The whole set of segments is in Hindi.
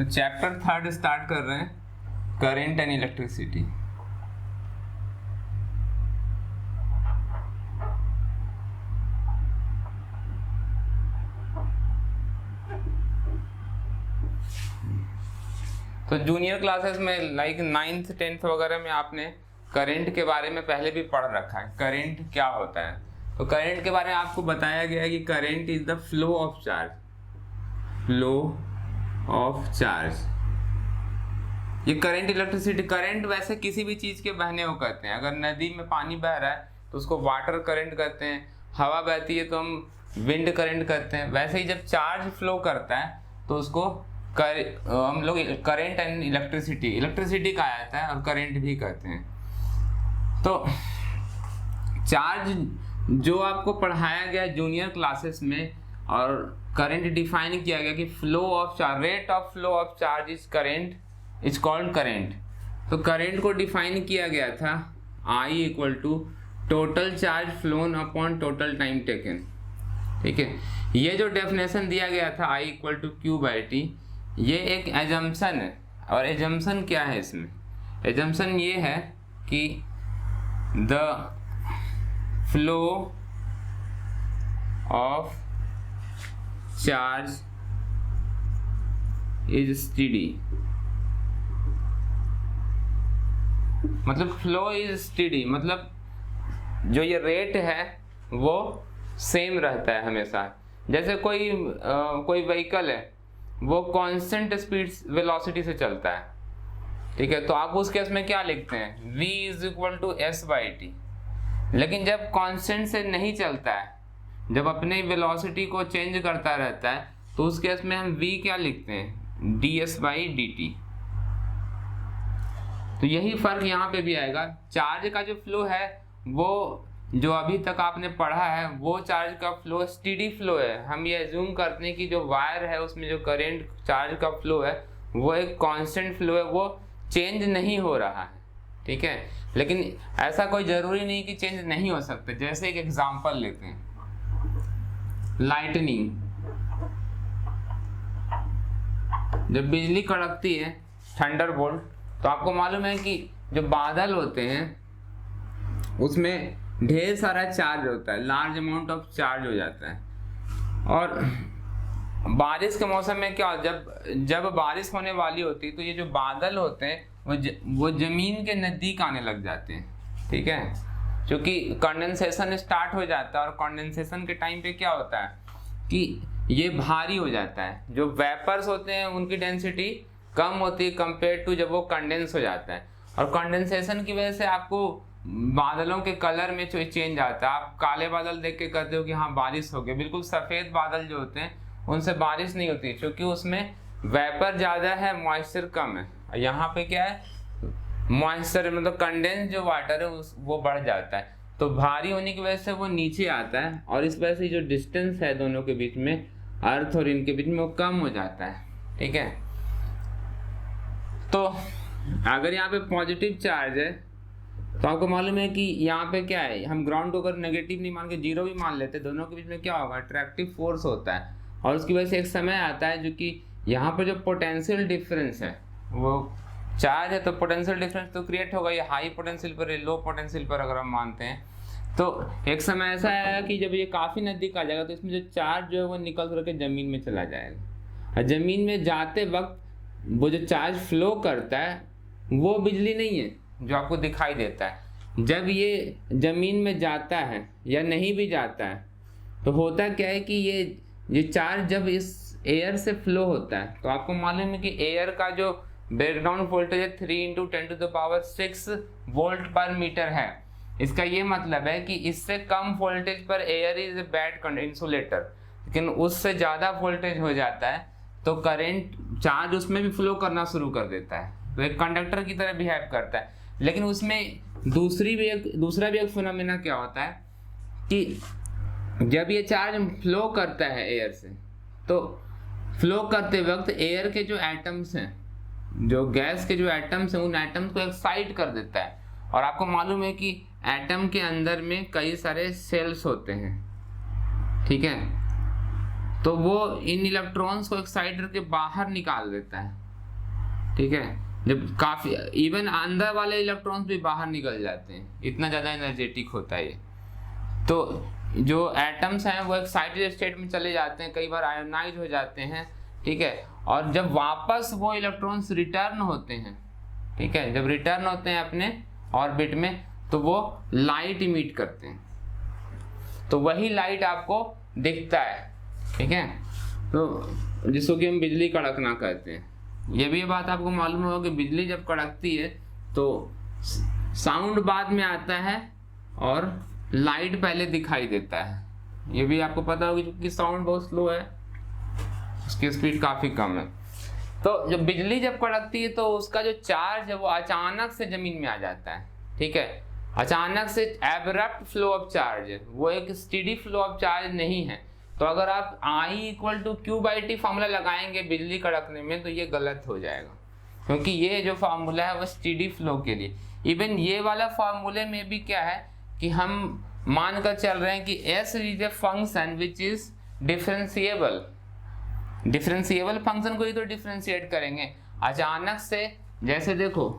चैप्टर 3 स्टार्ट कर रहे हैं, करंट एंड इलेक्ट्रिसिटी। तो जूनियर क्लासेस में लाइक 9th 10th वगैरह में आपने करंट के बारे में पहले भी पढ़ रखा है, करंट क्या होता है। तो करंट के बारे में आपको बताया गया है कि current is the flow of charge, flow of charge. ये करंट इलेक्ट्रिसिटी, करंट वैसे किसी भी चीज के बहने को कहते हैं। अगर नदी में पानी बह रहा है तो उसको वाटर करंट कहते हैं, हवा बहती है तो हम विंड करंट कहते हैं। वैसे ही जब चार्ज फ्लो करता है तो उसको हम लोग करंट एंड इलेक्ट्रिसिटी, इलेक्ट्रिसिटी कहा जाता है और करंट भी कहते हैं। तो चार्ज जो आपको पढ़ाया गया जूनियर क्लासेस में, और करंट डिफाइन किया गया कि flow of charge, rate of flow of charge is current, is called current. तो करंट को डिफाइन किया गया था I equal to total charge flown upon total time taken. ठीक है, ये जो डेफिनेशन दिया गया था I equal to Q by T, ये एक एजम्पशन है। और एजम्पशन क्या है इसमें? एजम्पशन ये है कि the flow of charge is steady, मतलब फ्लो इज स्टेडी, मतलब जो ये रेट है वो सेम रहता है हमेशा। जैसे कोई व्हीकल है, वो कांस्टेंट स्पीड वेलोसिटी से चलता है, ठीक है, तो आप उस केस में क्या लिखते हैं? v is equal to S by T. लेकिन जब कांस्टेंट से नहीं चलता है, जब अपने वेलोसिटी को चेंज करता रहता है, तो उस केस में हम v क्या लिखते हैं? D S by D T. तो यही फर्क यहाँ पे भी आएगा। चार्ज का जो फ्लो है, वो जो अभी तक आपने पढ़ा है, वो चार्ज का फ्लो स्टेडी फ्लो है। हम ये एज्यूम करते हैं कि जो वायर है उसमें जो करंट चार्ज का फ्लो है वो एक कांस्टेंट फ्लो है, वो चेंज नहीं हो रहा है, ठीक है। लेकिन ऐसा कोई जरूरी नहीं कि चेंज नहीं हो सकते। जैसे एक एग्जांपल लेते हैं, लाइटनिंग। जब बिजली कड़कती है, थंडरबोल्ट, तो आपको मालूम है कि जो बादल होते हैं उसमें ढेर सारा चार्ज होता है, लार्ज अमाउंट ऑफ चार्ज हो जाता है। और बारिश के मौसम में क्या, जब बारिश होने वाली होती है तो ये जो बादल होते हैं वो जमीन के नज़दीक आने लग जाते हैं, ठीक है, क्योंकि कंडेंसेशन स्टार्ट हो जाता है। और कंडेंसेशन के टाइम पे क्या होता है कि ये भारी हो जाता है। जो वेपर्स होते हैं उनकी डेंसिटी कम होती है कंपेयर टू जब वो कंडेंस हो जाता है। और कंडेंसेशन की वजह से आपको बादलों के कलर में चेंज आता है। आप काले बादल देख के कहते हो कि हाँ बारिश हो गई। बिल्कुल सफ़ेद बादल जो होते हैं उनसे बारिश नहीं होती, क्योंकि उसमें वेपर ज़्यादा है, मॉइस्चर कम है। यहाँ पे क्या है, मॉइस्चर मतलब कंडेंस जो वाटर है वो बढ़ जाता है। तो भारी होने की वजह से वो नीचे आता है, और इस वजह से जो डिस्टेंस है दोनों के बीच में, अर्थ और इनके बीच में, वो कम हो जाता है, ठीक है। तो अगर यहाँ पे पॉजिटिव चार्ज है तो आपको मालूम है कि यहाँ पे क्या है, हम ग्राउंड को अगर नेगेटिव नहीं मान के जीरो भी मान लेते, दोनों के बीच में क्या होगा, अट्रैक्टिव फोर्स होता है। और उसकी वजह से एक समय आता है जो कि यहाँ पर जो पोटेंशियल डिफरेंस है, वो चार्ज है तो पोटेंशियल डिफरेंस तो क्रिएट होगा। ये हाई पोटेंशियल पर, लो पोटेंशियल पर अगर हम मानते हैं, तो एक समय ऐसा आएगा कि जब ये काफ़ी नज़दीक आ जाएगा तो इसमें जो चार्ज जो है वो निकल करके ज़मीन में चला जाएगा। और ज़मीन में जाते वक्त वो जो चार्ज फ्लो करता है वो बिजली नहीं है जो आपको दिखाई देता है। जब ये ज़मीन में जाता है या नहीं भी जाता है तो होता क्या है कि ये चार्ज जब इस एयर से फ्लो होता है, तो आपको मालूम है कि एयर का जो बैकग्राउंड वोल्टेज है 3 × 10⁻⁶ वोल्ट पर मीटर है। इसका ये मतलब है कि इससे कम वोल्टेज पर air is a bad insulator, लेकिन उससे ज़्यादा वोल्टेज हो जाता है तो करंट चार्ज उसमें भी फ्लो करना शुरू कर देता है, तो एक कंडक्टर की तरह बिहेव करता है। लेकिन उसमें दूसरा भी एक फिनोमेना क्या होता है कि जब ये चार्ज फ्लो करता है एयर से, तो फ्लो करते वक्त एयर के जो एटम्स हैं, जो गैस के जो एटम्स हैं, उन एटम्स को एक्साइट कर देता है। और आपको मालूम है कि एटम के अंदर में कई सारे सेल्स होते हैं, ठीक है, तो वो इन इलेक्ट्रॉन्स को एक्साइट करके बाहर निकाल देता है। ठीक है, जब काफ़ी इवन अंदर वाले इलेक्ट्रॉन्स भी बाहर निकल जाते हैं, इतना ज़्यादा एनर्जेटिक होता है ये। तो जो एटम्स हैं वो एक्साइटेड स्टेट में चले जाते हैं, कई बार आयोनाइज हो जाते हैं, ठीक है, और जब वापस वो इलेक्ट्रॉन्स रिटर्न होते हैं, ठीक है, जब रिटर्न होते हैं अपने ऑर्बिट में तो वो लाइट इमिट करते हैं, तो वही लाइट आपको दिखता है, ठीक है, तो जिसको कि हम बिजली कड़कना कहते हैं। ये भी बात आपको मालूम होगा कि बिजली जब कड़कती है तो साउंड बाद में आता है और लाइट पहले दिखाई देता है। ये भी आपको पता होगा क्योंकि साउंड बहुत स्लो है, उसकी स्पीड काफ़ी कम है। तो जब बिजली जब कड़कती है तो उसका जो चार्ज है वो अचानक से ज़मीन में आ जाता है, ठीक है, अचानक से एब्रप्ट फ्लो ऑफ चार्ज है, वो एक स्टेडी फ्लो ऑफ चार्ज नहीं है। तो अगर आप I = Q/T फार्मूला लगाएंगे बिजली कड़कने में तो ये गलत हो जाएगा, क्योंकि ये जो फार्मूला है वो स्टेडी फ्लो के लिए। इवन ये वाला फार्मूले में भी क्या है कि हम मान कर चल रहे हैं कि S is a function which is differentiable. Differentiable function को ही तो डिफरेंशिएट करेंगे। अचानक से जैसे देखो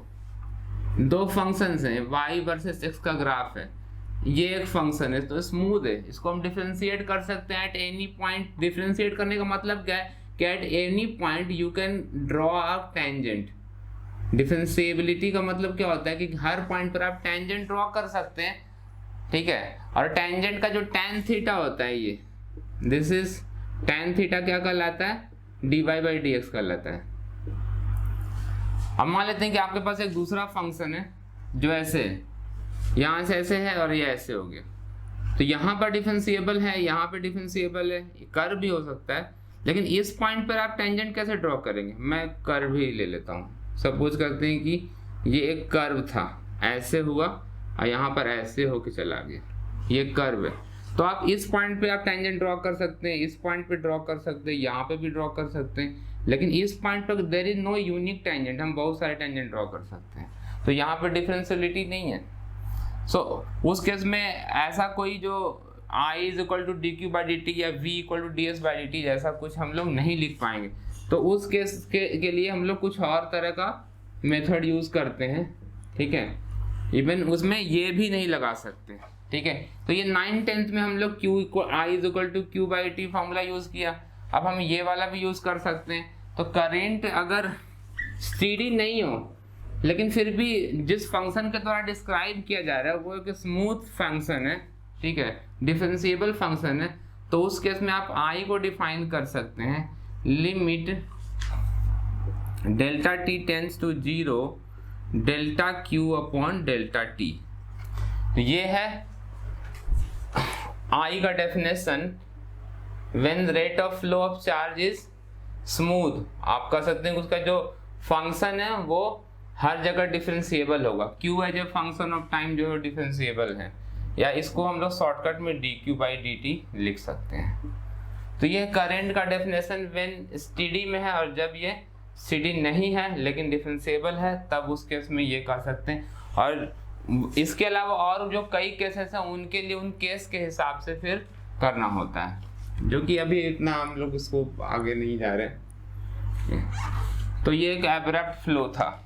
दो फंक्शंस हैं, y वर्सेस x का ग्राफ है, ये एक फंक्शन है तो स्मूथ है, इसको हम डिफरेंशिएट कर सकते हैं एट एनी पॉइंट। डिफरेंशिएट करने का मतलब क्या है कि at any point you can draw a tangent. Differentiability का मतलब क्या होता है कि हर पॉइंट पर आप टेंजेंट ड्रॉ कर सकते हैं, ठीक है, और टेंजेंट का जो tan थीटा होता है ये दिस इज tan थीटा क्या कहलाता है, dy/dx कहलाता है। अब मान लेते हैं कि आपके पास एक दूसरा फंक्शन है जो ऐसे है, यहाँ से ऐसे है और ये ऐसे हो गया, तो यहाँ पर डिफरेंशिएबल है, यहाँ पे डिफरेंशिएबल है, कर्व भी हो सकता है, लेकिन इस पॉइंट पर आप टेंजेंट कैसे ड्रॉ करेंगे। मैं कर्व ही ले लेता हूँ। सपोज करते हैं कि ये एक कर्व था, ऐसे हुआ और यहाँ पर ऐसे होके चला गया, ये कर्व है, तो आप इस पॉइंट पे आप टेंजेंट ड्रॉ कर सकते हैं, इस पॉइंट पे ड्रॉ कर सकते हैं, यहाँ पे भी ड्रॉ कर सकते हैं, लेकिन इस पॉइंट पर there is no unique tangent, हम बहुत सारे टेंजेंट ड्रॉ कर सकते हैं, तो यहाँ पे डिफरेंशियलिटी नहीं है। सो उस केस में ऐसा कोई जो I = dq/dt या v = ds/dt जैसा कुछ हम लोग नहीं लिख पाएंगे, तो उस केस के लिए हम लोग कुछ और तरह का मेथड यूज करते हैं, ठीक है, इवन उसमें ये भी नहीं लगा सकते, ठीक है। तो ये 9/10 में हम लोग I = Q/T फार्मूला यूज किया, अब हम ये वाला भी यूज कर सकते हैं। तो करेंट अगर स्टेडी नहीं हो लेकिन फिर भी जिस फंक्शन के द्वारा डिस्क्राइब किया जा रहा है वो एक स्मूथ फंक्शन है, ठीक है, डिफरेंशिएबल फंक्शन है, तो उस केस में आप I को डिफाइन कर सकते हैं limit Δt tends to 0 Δq/Δt। तो ये है I का definition when rate of flow of charge is smooth. आप कह सकते हैं उसका जो फंक्शन है वो हर जगह डिफरेंशिएबल होगा, Q as a function of time जो है डिफरेंशिएबल है, या इसको हम लोग शॉर्टकट में dq/dt लिख सकते हैं। तो ये करंट का डेफिनेशन व्हेन स्टेडी में है, और जब ये स्टेडी नहीं है लेकिन डिफरेंशिएबल है तब उस केस में ये कह सकते हैं। और इसके अलावा और जो कई केसेस हैं उनके लिए उन केस के हिसाब से फिर करना होता है, जो कि अभी इतना हम लोग इसको आगे नहीं जा रहे। तो ये एक एब्रप्ट फ्लो था।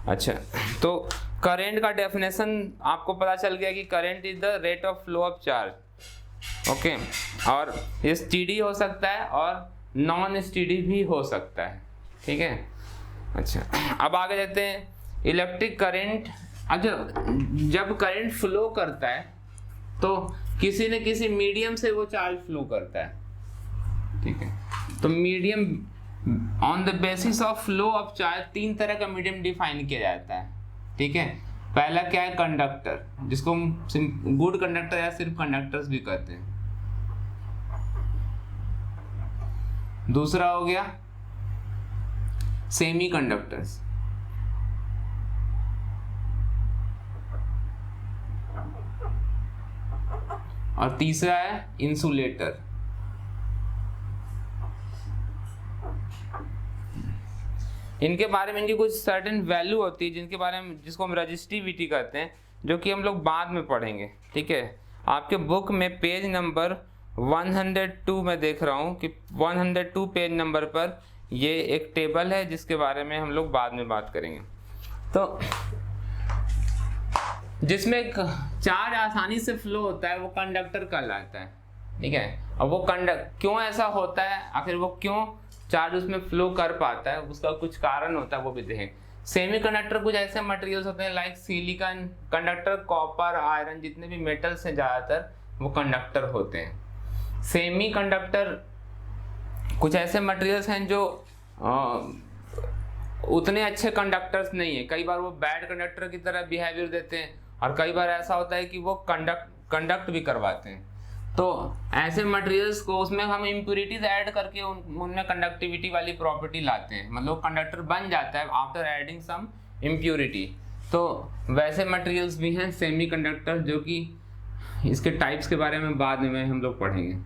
अच्छा, तो करंट का डेफिनेशन आपको पता चल गया कि current is the rate of flow of charge, okay, और ये स्टेडी हो सकता है और नॉन स्टेडी भी हो सकता है, ठीक है। अच्छा, अब आगे जाते हैं इलेक्ट्रिक करंट। अच्छा, जब करंट फ्लो करता है तो किसी न किसी मीडियम से वो चार्ज फ्लो करता है, ठीक है। तो medium on the basis of flow of charge 3 तरह का मीडियम डिफाइन किया जाता है, ठीक है। पहला क्या है, कंडक्टर, जिसको हम गुड कंडक्टर या सिर्फ कंडक्टर्स भी कहते हैं। दूसरा हो गया सेमी कंडक्टर्स, और तीसरा है इंसुलेटर। इनके बारे में इनकी कुछ सर्टेन वैल्यू होती है जिनके बारे में जिसको हम रजिस्टिविटी कहते हैं, जो कि हम लोग बाद में पढ़ेंगे, ठीक है। आपके बुक में पेज नंबर 102 में देख रहा हूँ कि 102 पेज नंबर पर ये एक टेबल है जिसके बारे में हम लोग बाद में बात करेंगे। तो जिसमें चार्ज आसानी से फ्लो होता है वो कंडक्टर कहलाता है, ठीक है। अब वो क्यों ऐसा होता है, आखिर वो क्यों चार्ज उसमें फ्लो कर पाता है, उसका कुछ कारण होता है, वो भी देखें। सेमीकंडक्टर कुछ ऐसे मटेरियल्स होते हैं like silicon, conductor, copper, iron, जितने भी मेटल्स हैं ज़्यादातर वो कंडक्टर होते हैं। सेमीकंडक्टर कुछ ऐसे मटेरियल्स हैं जो उतने अच्छे कंडक्टर्स नहीं है, कई बार वो बैड कंडक्टर की तरह बिहेवियर देते हैं और कई बार ऐसा होता है कि वो कंडक्ट भी करवाते हैं। तो ऐसे मटेरियल्स को उसमें हम इम्प्यूरिटीज ऐड करके उनमें कंडक्टिविटी वाली प्रॉपर्टी लाते हैं, मतलब कंडक्टर बन जाता है आफ्टर एडिंग सम इम्प्यूरिटी। तो वैसे मटेरियल्स भी हैं सेमीकंडक्टर, जो कि इसके टाइप्स के बारे में बाद में हम लोग पढ़ेंगे।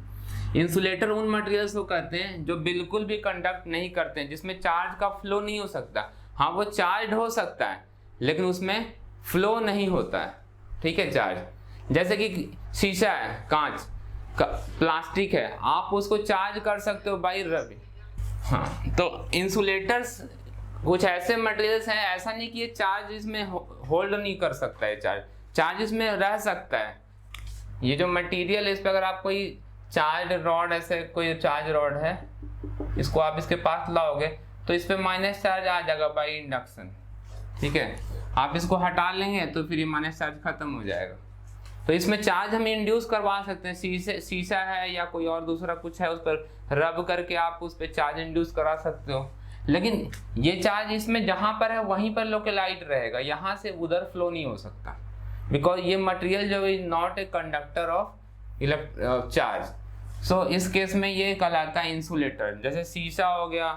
इंसुलेटर उन मटेरियल्स को कहते हैं जो बिल्कुल भी कंडक्ट नहीं करते हैं, जिसमें चार्ज का फ्लो नहीं हो सकता। हाँ, वो चार्ज हो सकता है लेकिन उसमें फ्लो नहीं होता है, ठीक है। चार्ज जैसे कि शीशा है, कांच, प्लास्टिक है, आप उसको चार्ज कर सकते हो बाई रबी। हाँ, तो इंसुलेटर्स कुछ ऐसे मटेरियल्स हैं, ऐसा नहीं कि ये चार्ज इसमें होल्ड नहीं कर सकता है, चार्ज इसमें रह सकता है। ये जो मटेरियल है इस पर अगर आप कोई चार्ज रॉड, ऐसे कोई चार्ज रॉड है, इसको आप इसके पास लाओगे तो इस पर माइनस चार्ज आ जाएगा बाई इंडक्शन, ठीक है। आप इसको हटा लेंगे तो फिर ये माइनस चार्ज खत्म हो जाएगा। तो इसमें चार्ज हम इंड्यूस करवा सकते हैं, शीशा है या कोई और दूसरा कुछ है, उस पर रब करके आप उस पर चार्ज इंड्यूस करा सकते हो। लेकिन ये चार्ज इसमें जहाँ पर है वहीं पर लोकेलाइट रहेगा, यहाँ से उधर फ्लो नहीं हो सकता, बिकॉज ये मटेरियल जो is not a conductor of charge. So इस केस में ये कहलाता है इंसुलेटर। जैसे शीशा हो गया,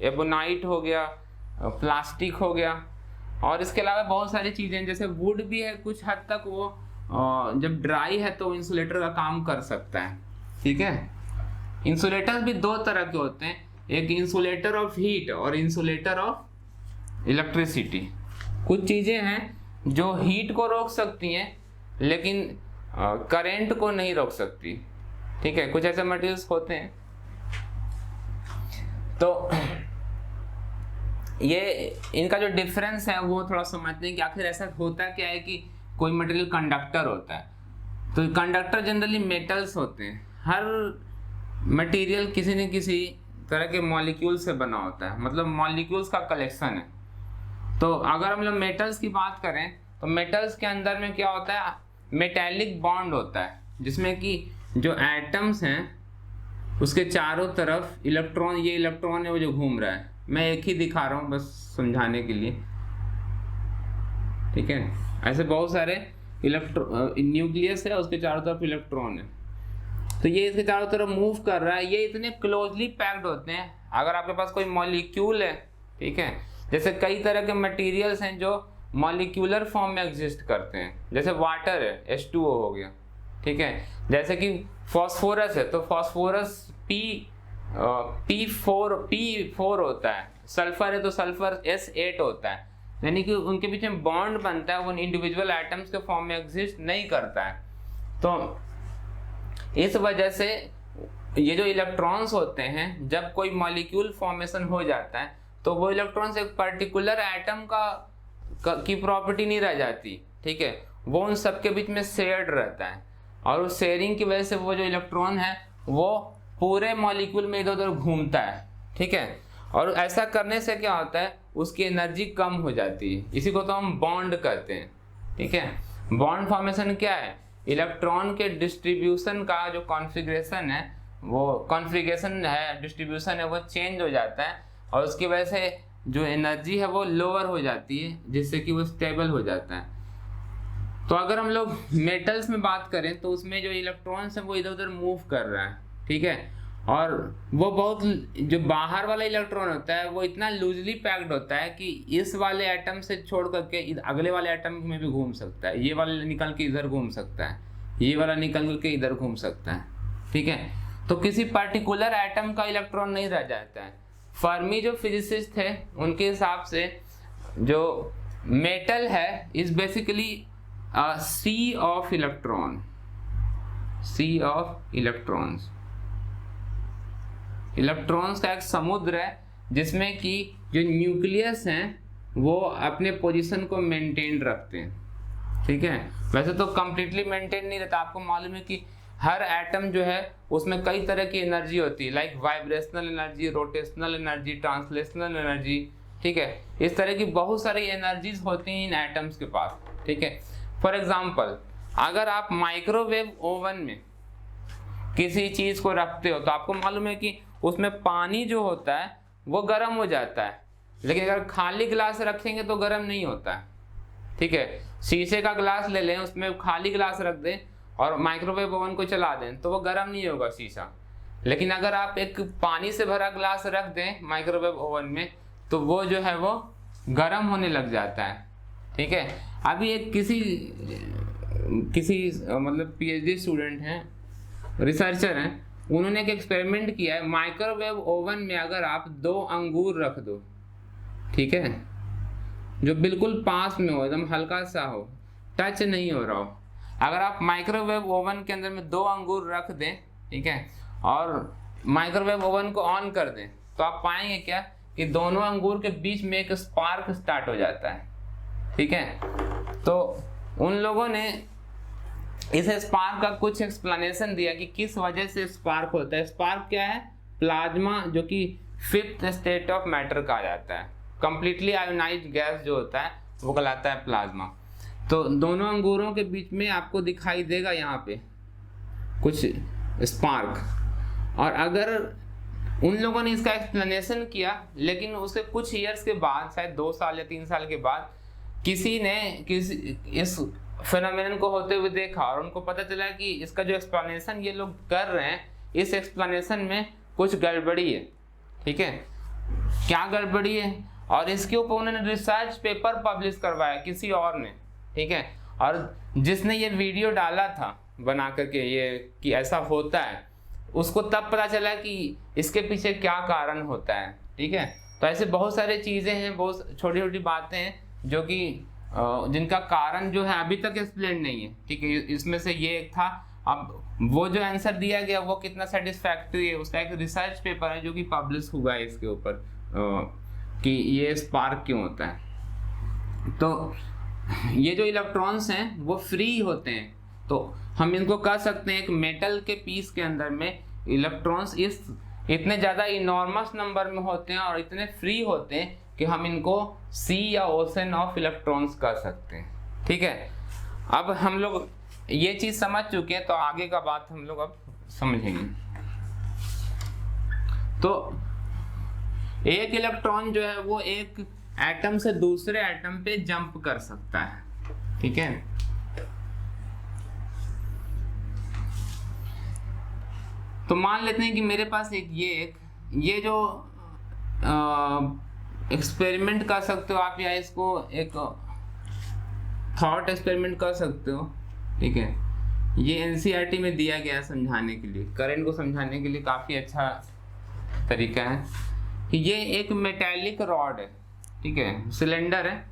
एबोनाइट हो गया, प्लास्टिक हो गया, और इसके अलावा बहुत सारी चीज़ें, जैसे वुड भी है कुछ हद तक, वो जब ड्राई है तो इंसुलेटर का काम कर सकता है, ठीक है। इंसुलेटर भी दो तरह के होते हैं, एक इंसुलेटर ऑफ हीट और इंसुलेटर ऑफ इलेक्ट्रिसिटी। कुछ चीज़ें हैं जो हीट को रोक सकती हैं लेकिन करंट को नहीं रोक सकती, ठीक है। कुछ ऐसे मटेरियल्स होते हैं। तो ये इनका जो डिफरेंस है वो थोड़ा समझते हैं कि आखिर ऐसा होता क्या है कि कोई मटेरियल कंडक्टर होता है। तो कंडक्टर जनरली मेटल्स होते हैं। हर मटेरियल किसी न किसी तरह के मॉलिक्यूल से बना होता है, मतलब मॉलिक्यूल्स का कलेक्शन है। तो अगर हम लोग मेटल्स की बात करें तो मेटल्स के अंदर में क्या होता है, मेटेलिक बॉन्ड होता है, जिसमें कि जो एटम्स हैं उसके चारों तरफ इलेक्ट्रॉन, ये इलेक्ट्रॉन है वो जो घूम रहा है, मैं एक ही दिखा रहा हूँ बस समझाने के लिए, ठीक है। ऐसे बहुत सारे न्यूक्लियस है, उसके चारों तरफ इलेक्ट्रॉन है, तो ये इसके चारों तरफ मूव कर रहा है। ये इतने क्लोजली पैक्ड होते हैं, अगर आपके पास कोई मॉलिक्यूल है, ठीक है, जैसे कई तरह के मटेरियल्स हैं जो मॉलिक्यूलर फॉर्म में एग्जिस्ट करते हैं, जैसे वाटर है, H2O हो गया, ठीक है। जैसे कि फॉस्फोरस है, तो फॉस्फोरस P4 होता है, सल्फर है तो सल्फर S8 होता है, यानी कि उनके बीच में बॉन्ड बनता है, वो इंडिविजुअल एटम्स के फॉर्म में एग्जिस्ट नहीं करता है। तो इस वजह से ये जो इलेक्ट्रॉन्स होते हैं, जब कोई मॉलिक्यूल फॉर्मेशन हो जाता है तो वो इलेक्ट्रॉन्स एक पर्टिकुलर एटम की प्रॉपर्टी नहीं रह जाती, ठीक है, वो उन सबके बीच में शेयर्ड रहता है, और उस शेयरिंग की वजह से वो जो इलेक्ट्रॉन है वो पूरे मॉलिक्यूल में इधर उधर घूमता है, ठीक है। और ऐसा करने से क्या होता है, उसकी एनर्जी कम हो जाती है, इसी को तो हम बॉन्ड कहते हैं, ठीक है। बॉन्ड फॉर्मेशन क्या है, इलेक्ट्रॉन के डिस्ट्रीब्यूशन का जो कॉन्फ़िगरेशन है, वो कॉन्फ़िगरेशन है, डिस्ट्रीब्यूशन है, वो चेंज हो जाता है, और उसकी वजह से जो एनर्जी है वो लोअर हो जाती है, जिससे कि वो स्टेबल हो जाता है। तो अगर हम लोग मेटल्स में बात करें तो उसमें जो इलेक्ट्रॉन्स हैं वो इधर उधर मूव कर रहा है, ठीक है, और वो बहुत, जो बाहर वाला इलेक्ट्रॉन होता है वो इतना लूजली पैक्ड होता है कि इस वाले एटम से छोड़ करके अगले वाले एटम में भी घूम सकता है, ये वाला निकल के इधर घूम सकता है, ये वाला निकल के इधर घूम सकता है, ठीक है। तो किसी पर्टिकुलर एटम का इलेक्ट्रॉन नहीं रह जाता है। फर्मी जो फिजिसिस्ट थे उनके हिसाब से जो मेटल है is basically sea of electron, sea of electrons. Electrons का एक समुद्र है जिसमें कि जो न्यूक्लियस हैं वो अपने पोजीशन को मेंटेन रखते हैं। ठीक है, वैसे तो कंप्लीटली मेंटेन नहीं रहता, आपको मालूम है कि हर एटम जो है उसमें कई तरह की एनर्जी होती है, like vibrational energy, rotational energy, translational energy. ठीक है, इस तरह की बहुत सारी एनर्जीज होती हैं इन एटम्स के पास। ठीक है, फॉर एग्जांपल अगर आप माइक्रोवेव ओवन में किसी चीज को रखते हो तो आपको मालूम है कि उसमें पानी जो होता है वो गर्म हो जाता है, लेकिन अगर खाली ग्लास रखेंगे तो गर्म नहीं होता है। ठीक है, शीशे का ग्लास ले लें, उसमें खाली ग्लास रख दें और माइक्रोवेव ओवन को चला दें तो वो गर्म नहीं होगा शीशा। लेकिन अगर आप एक पानी से भरा ग्लास रख दें माइक्रोवेव ओवन में तो वो जो है वो गर्म होने लग जाता है। ठीक है, अभी एक किसी मतलब पीएचडी स्टूडेंट हैं, रिसर्चर हैं, उन्होंने एक एक्सपेरिमेंट किया है। माइक्रोवेव ओवन में अगर आप 2 अंगूर रख दो, ठीक है, जो बिल्कुल पास में हो, एकदम हल्का सा हो, टच नहीं हो रहा हो, अगर आप माइक्रोवेव ओवन के अंदर में 2 अंगूर रख दें, ठीक है, और माइक्रोवेव ओवन को ऑन कर दें तो आप पाएंगे क्या कि दोनों अंगूर के बीच में एक स्पार्क स्टार्ट हो जाता है। ठीक है, तो उन लोगों ने इस स्पार्क का कुछ एक्सप्लेनेशन दिया कि किस वजह से स्पार्क होता है। स्पार्क क्या है? प्लाज्मा, जो कि 5th स्टेट ऑफ मैटर कहा जाता है। कंप्लीटली आयोनाइज्ड गैस जो होता है वो कहलाता है प्लाज्मा। तो दोनों अंगूरों के बीच में आपको दिखाई देगा यहाँ पे कुछ स्पार्क, और अगर उन लोगों ने इसका एक्सप्लेनेशन किया, लेकिन उसके कुछ ईयर्स के बाद, शायद 2 साल या 3 साल के बाद, किसी ने इस फेनोमेनन को होते हुए देखा और उनको पता चला कि इसका जो एक्सप्लेनेशन ये लोग कर रहे हैं, इस एक्सप्लेनेशन में कुछ गड़बड़ी है। ठीक है, क्या गड़बड़ी है? और इसके ऊपर उन्होंने रिसर्च पेपर पब्लिश करवाया किसी और ने। ठीक है, और जिसने ये वीडियो डाला था बना करके ये कि ऐसा होता है, उसको तब पता चला कि इसके पीछे क्या कारण होता है। ठीक है, तो ऐसे बहुत सारी चीज़ें हैं, बहुत छोटी छोटी बातें हैं जो कि जिनका कारण जो है अभी तक एक्सप्लेन नहीं है। ठीक है, इसमें से ये एक था। अब वो जो आंसर दिया गया वो कितना सेटिस्फैक्ट्री है, उसका एक रिसर्च पेपर है जो कि पब्लिश हुआ है इसके ऊपर कि ये स्पार्क क्यों होता है। तो ये जो इलेक्ट्रॉन्स हैं वो फ्री होते हैं, तो हम इनको कह सकते हैं एक मेटल के पीस के अंदर में इलेक्ट्रॉन्स इतने ज़्यादा इनॉर्मस नंबर में होते हैं और इतने फ्री होते हैं कि हम इनको सी या ओशन ऑफ इलेक्ट्रॉन्स कह सकते हैं। ठीक है, अब हम लोग ये चीज़ समझ चुके हैं, तो आगे का बात हम लोग अब समझेंगे। तो एक इलेक्ट्रॉन जो है वो एक एटम से दूसरे एटम पे जंप कर सकता है। ठीक है, तो मान लेते हैं कि मेरे पास ये जो एक्सपेरिमेंट कर सकते हो आप, या इसको एक थॉट एक्सपेरिमेंट कर सकते हो। ठीक है, ये एनसीईआरटी में दिया गया है समझाने के लिए, करंट को समझाने के लिए काफ़ी अच्छा तरीका है कि ये एक मेटालिक रॉड है। ठीक है, सिलेंडर है,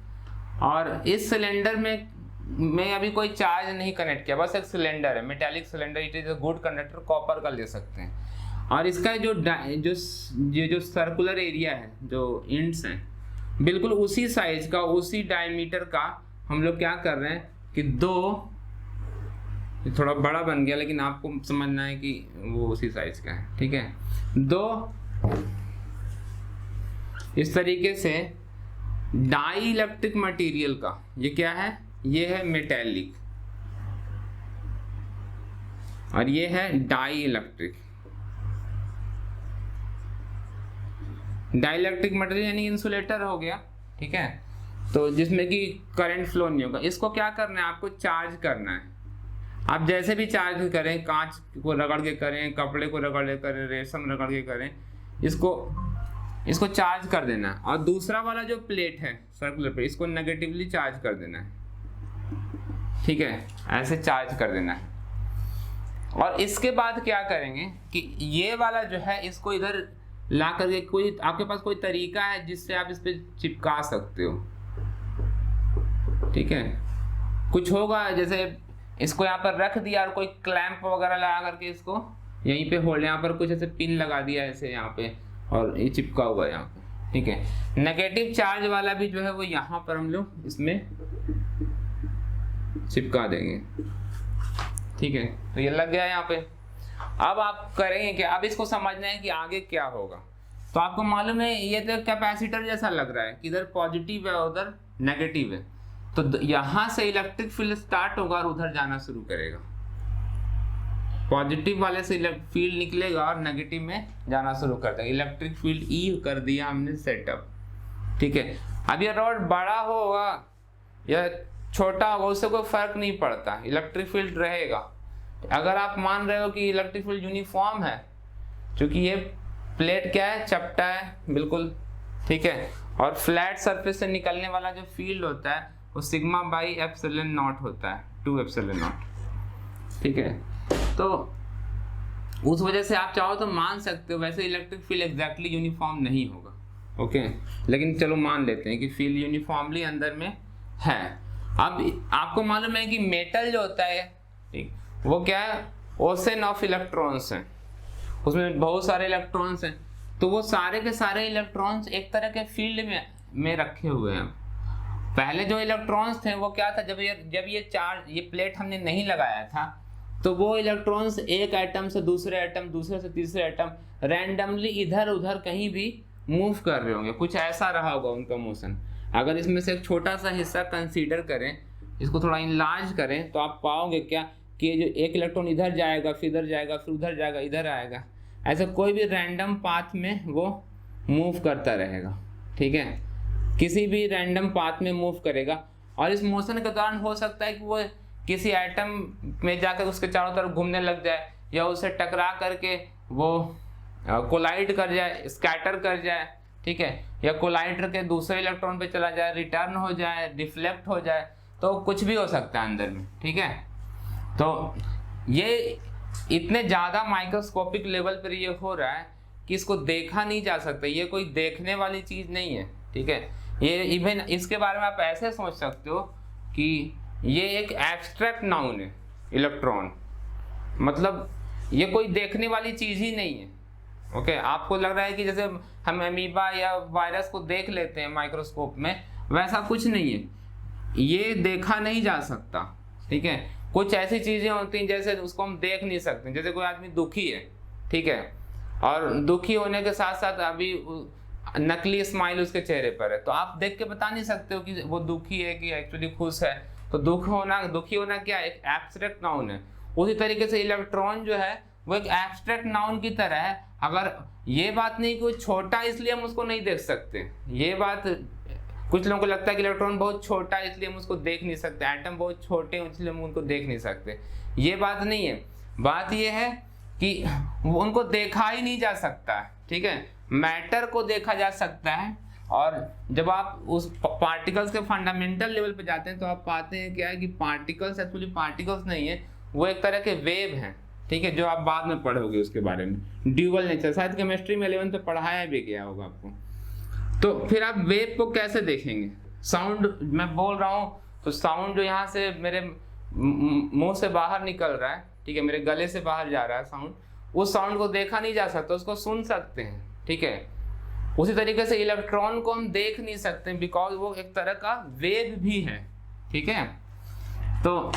और इस सिलेंडर में मैं अभी कोई चार्ज नहीं कनेक्ट किया, बस एक सिलेंडर है, metallic cylinder. It is a good conductor, copper का ले सकते हैं। और इसका जो सर्कुलर एरिया है, जो इंड्स हैं, बिल्कुल उसी साइज का, उसी डायमीटर का हम लोग क्या कर रहे हैं कि थोड़ा बड़ा बन गया, लेकिन आपको समझना है कि वो उसी साइज का है। ठीक है, 2 इस तरीके से डाई इलेक्ट्रिक मटेरियल का, ये क्या है? ये है मेटेलिक, और ये है dielectric. Dielectric material यानी इंसुलेटर हो गया। ठीक है, तो जिसमें कि करंट फ्लो नहीं होगा। इसको क्या करना है? आपको चार्ज करना है। आप जैसे भी चार्ज करें, कांच को रगड़ के करें, कपड़े को रगड़ के करें, रेशम रगड़ के करें, इसको चार्ज कर देना है। और दूसरा वाला जो प्लेट है सर्कुलर प्लेट, इसको नेगेटिवली चार्ज कर देना है। ठीक है, ऐसे चार्ज कर देना है। और इसके बाद क्या करेंगे कि ये वाला जो है इसको इधर ला करके, कोई आपके पास कोई तरीका है जिससे आप इस पे चिपका सकते हो। ठीक है, कुछ होगा, जैसे इसको यहाँ पर रख दिया और कोई क्लैंप वगैरह लगा करके इसको यहीं पे होल्ड, यहाँ पर कुछ ऐसे पिन लगा दिया ऐसे यहाँ पे, और ये चिपका हुआ है यहाँ पे। ठीक है। नेगेटिव चार्ज वाला भी जो है वो यहाँ पर हम लोग इसमें चिपका देंगे, ठीक है। तो ये लग गया यहाँ पे। अब आप करेंगे क्या, अब इसको समझना है कि आगे क्या होगा। तो आपको मालूम है ये तो कैपेसिटर जैसा लग रहा है कि इधर पॉजिटिव है उधर नेगेटिव है, तो यहाँ से इलेक्ट्रिक फील्ड स्टार्ट होगा और उधर जाना शुरू करेगा। पॉजिटिव वाले से फील्ड निकलेगा और नेगेटिव में जाना शुरू कर देगा। इलेक्ट्रिक फील्ड ई कर दिया हमने सेटअप, ठीक है। अब ये रॉड बड़ा होगा या छोटा होगा उससे कोई फर्क नहीं पड़ता, इलेक्ट्रिक फील्ड रहेगा। अगर आप मान रहे हो कि इलेक्ट्रिक फील्ड यूनिफॉर्म है, क्योंकि ये प्लेट क्या है, चपटा है बिल्कुल, ठीक है। और फ्लैट सरफेस से निकलने वाला जो फील्ड होता है वो सिग्मा बाई एप्सिलॉन नॉट होता है, 2 एप्सिलॉन नॉट, ठीक है। तो उस वजह से आप चाहो तो मान सकते हो, वैसे इलेक्ट्रिक फील्ड एग्जैक्टली यूनिफॉर्म नहीं होगा, ओके। लेकिन चलो मान लेते हैं कि फील्ड यूनिफॉर्मली अंदर में है। अब आपको मालूम है कि मेटल जो होता है, ठीक, वो क्या है, ओशन ऑफ इलेक्ट्रॉन्स है, उसमें बहुत सारे इलेक्ट्रॉन्स हैं। तो वो सारे के सारे इलेक्ट्रॉन्स एक तरह के फील्ड में रखे हुए हैं। पहले जो इलेक्ट्रॉन्स थे वो क्या था, जब ये चार्ज, ये प्लेट हमने नहीं लगाया था, तो वो इलेक्ट्रॉन्स एक एटम से दूसरे एटम, दूसरे से तीसरे एटम रैंडमली इधर उधर कहीं भी मूव कर रहे होंगे, कुछ ऐसा रहा होगा उनका मोशन। अगर इसमें से एक छोटा सा हिस्सा कंसीडर करें, इसको थोड़ा इनलार्ज करें, तो आप पाओगे क्या कि जो एक इलेक्ट्रॉन इधर जाएगा, फिर इधर जाएगा, फिर उधर जाएगा, इधर आएगा, ऐसा कोई भी रैंडम पाथ में वो मूव करता रहेगा, ठीक है। किसी भी रैंडम पाथ में मूव करेगा और इस मोशन के दौरान हो सकता है कि वो किसी एटम में जाकर उसके चारों तरफ घूमने लग जाए, या उसे टकरा करके वो कोलाइड कर जाए, स्कैटर कर जाए, ठीक है, या कोलाइडर के दूसरे इलेक्ट्रॉन पे चला जाए, रिटर्न हो जाए, डिफ्लेक्ट हो जाए, तो कुछ भी हो सकता है अंदर में, ठीक है। तो ये इतने ज़्यादा माइक्रोस्कोपिक लेवल पर ये हो रहा है कि इसको देखा नहीं जा सकता, ये कोई देखने वाली चीज़ नहीं है, ठीक है। ये इवन इसके बारे में आप ऐसे सोच सकते हो कि ये एक एब्स्ट्रैक्ट नाउन है, इलेक्ट्रॉन, मतलब ये कोई देखने वाली चीज़ ही नहीं है, ओके। आपको लग रहा है कि जैसे हम अमीबा या वायरस को देख लेते हैं माइक्रोस्कोप में, वैसा कुछ नहीं है, ये देखा नहीं जा सकता, ठीक है। कुछ ऐसी चीज़ें होती हैं जैसे उसको हम देख नहीं सकते, जैसे कोई आदमी दुखी है, ठीक है, और दुखी होने के साथ साथ अभी नकली स्माइल उसके चेहरे पर है, तो आप देख के बता नहीं सकते हो कि वो दुखी है कि एक्चुअली खुश है। तो दुखी होना क्या है, एक एब्स्ट्रैक्ट नाउन है। उसी तरीके से इलेक्ट्रॉन जो है वो एक एब्स्ट्रैक्ट नाउन की तरह है। अगर ये बात नहीं कि छोटा इसलिए हम उसको नहीं देख सकते, ये बात कुछ लोगों को लगता है कि इलेक्ट्रॉन बहुत छोटा है इसलिए हम उसको देख नहीं सकते, एटम बहुत छोटे हैं इसलिए हम उनको देख नहीं सकते, ये बात नहीं है। बात ये है कि उनको देखा ही नहीं जा सकता, ठीक है। मैटर को देखा जा सकता है, और जब आप उस पार्टिकल्स के फंडामेंटल लेवल पे जाते हैं तो आप पाते हैं क्या है कि पार्टिकल्स एक्चुअली पार्टिकल्स नहीं है, वो एक तरह के वेव हैं, ठीक है, जो आप बाद में पढ़ोगे उसके बारे में, ड्यूअल नेचर, शायद केमिस्ट्री में 11th में पढ़ाया भी गया होगा आपको। तो फिर आप वेव को कैसे देखेंगे, साउंड मैं बोल रहा हूँ तो साउंड जो यहाँ से मेरे मुंह से बाहर निकल रहा है, ठीक है, मेरे गले से बाहर जा रहा है साउंड, उस साउंड को देखा नहीं जा सकता, उसको सुन सकते हैं, ठीक है। उसी तरीके से इलेक्ट्रॉन को हम देख नहीं सकते बिकॉज वो एक तरह का वेव भी है, ठीक है। तो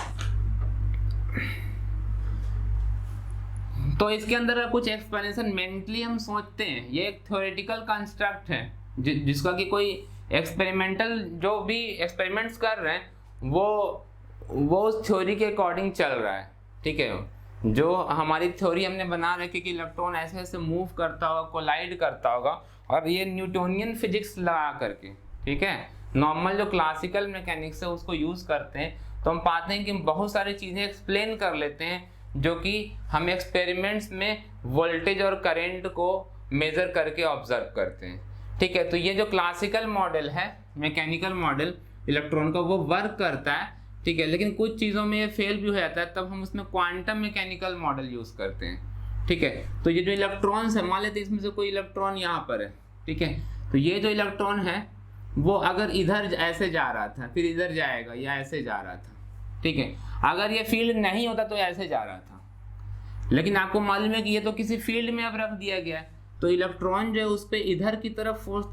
इसके अंदर कुछ एक्सप्लेनेशन मेंटली हम सोचते हैं, ये एक थ्योरेटिकल कंस्ट्रक्ट है जिसका कि कोई एक्सपेरिमेंटल जो भी एक्सपेरिमेंट्स कर रहे हैं वो उस थ्योरी के अकॉर्डिंग चल रहा है, ठीक है। जो हमारी थ्योरी हमने बना रखी कि इलेक्ट्रॉन ऐसे ऐसे मूव करता होगा, कोलाइड करता होगा, और ये न्यूटोनियन फिजिक्स लगा करके, ठीक है, नॉर्मल जो क्लासिकल मैकेनिक्स है उसको यूज़ करते हैं, तो हम पाते हैं कि बहुत सारी चीज़ें एक्सप्लेन कर लेते हैं जो कि हम एक्सपेरिमेंट्स में वोल्टेज और करंट को मेज़र करके ऑब्जर्व करते हैं, ठीक है। तो ये जो क्लासिकल मॉडल है, मैकेनिकल मॉडल इलेक्ट्रॉन का, वो वर्क करता है, ठीक है, लेकिन कुछ चीज़ों में ये फेल भी हो जाता है, तब हम उसमें क्वांटम मैकेनिकल मॉडल यूज़ करते हैं, ठीक है। तो ये जो इलेक्ट्रॉन्स है, मान लेते हैं इसमें से कोई इलेक्ट्रॉन यहाँ पर है, ठीक है, तो ये जो इलेक्ट्रॉन है वो अगर इधर ऐसे जा रहा था, फिर इधर जाएगा, या ऐसे जा रहा था, ठीक है, अगर ये फील्ड नहीं होता तो ऐसे जा रहा था, लेकिन आपको मालूम है कि ये तो किसी फील्ड में अब रख दिया गया है, तो इलेक्ट्रॉन जो है उस पर इधर की तरफ फोर्स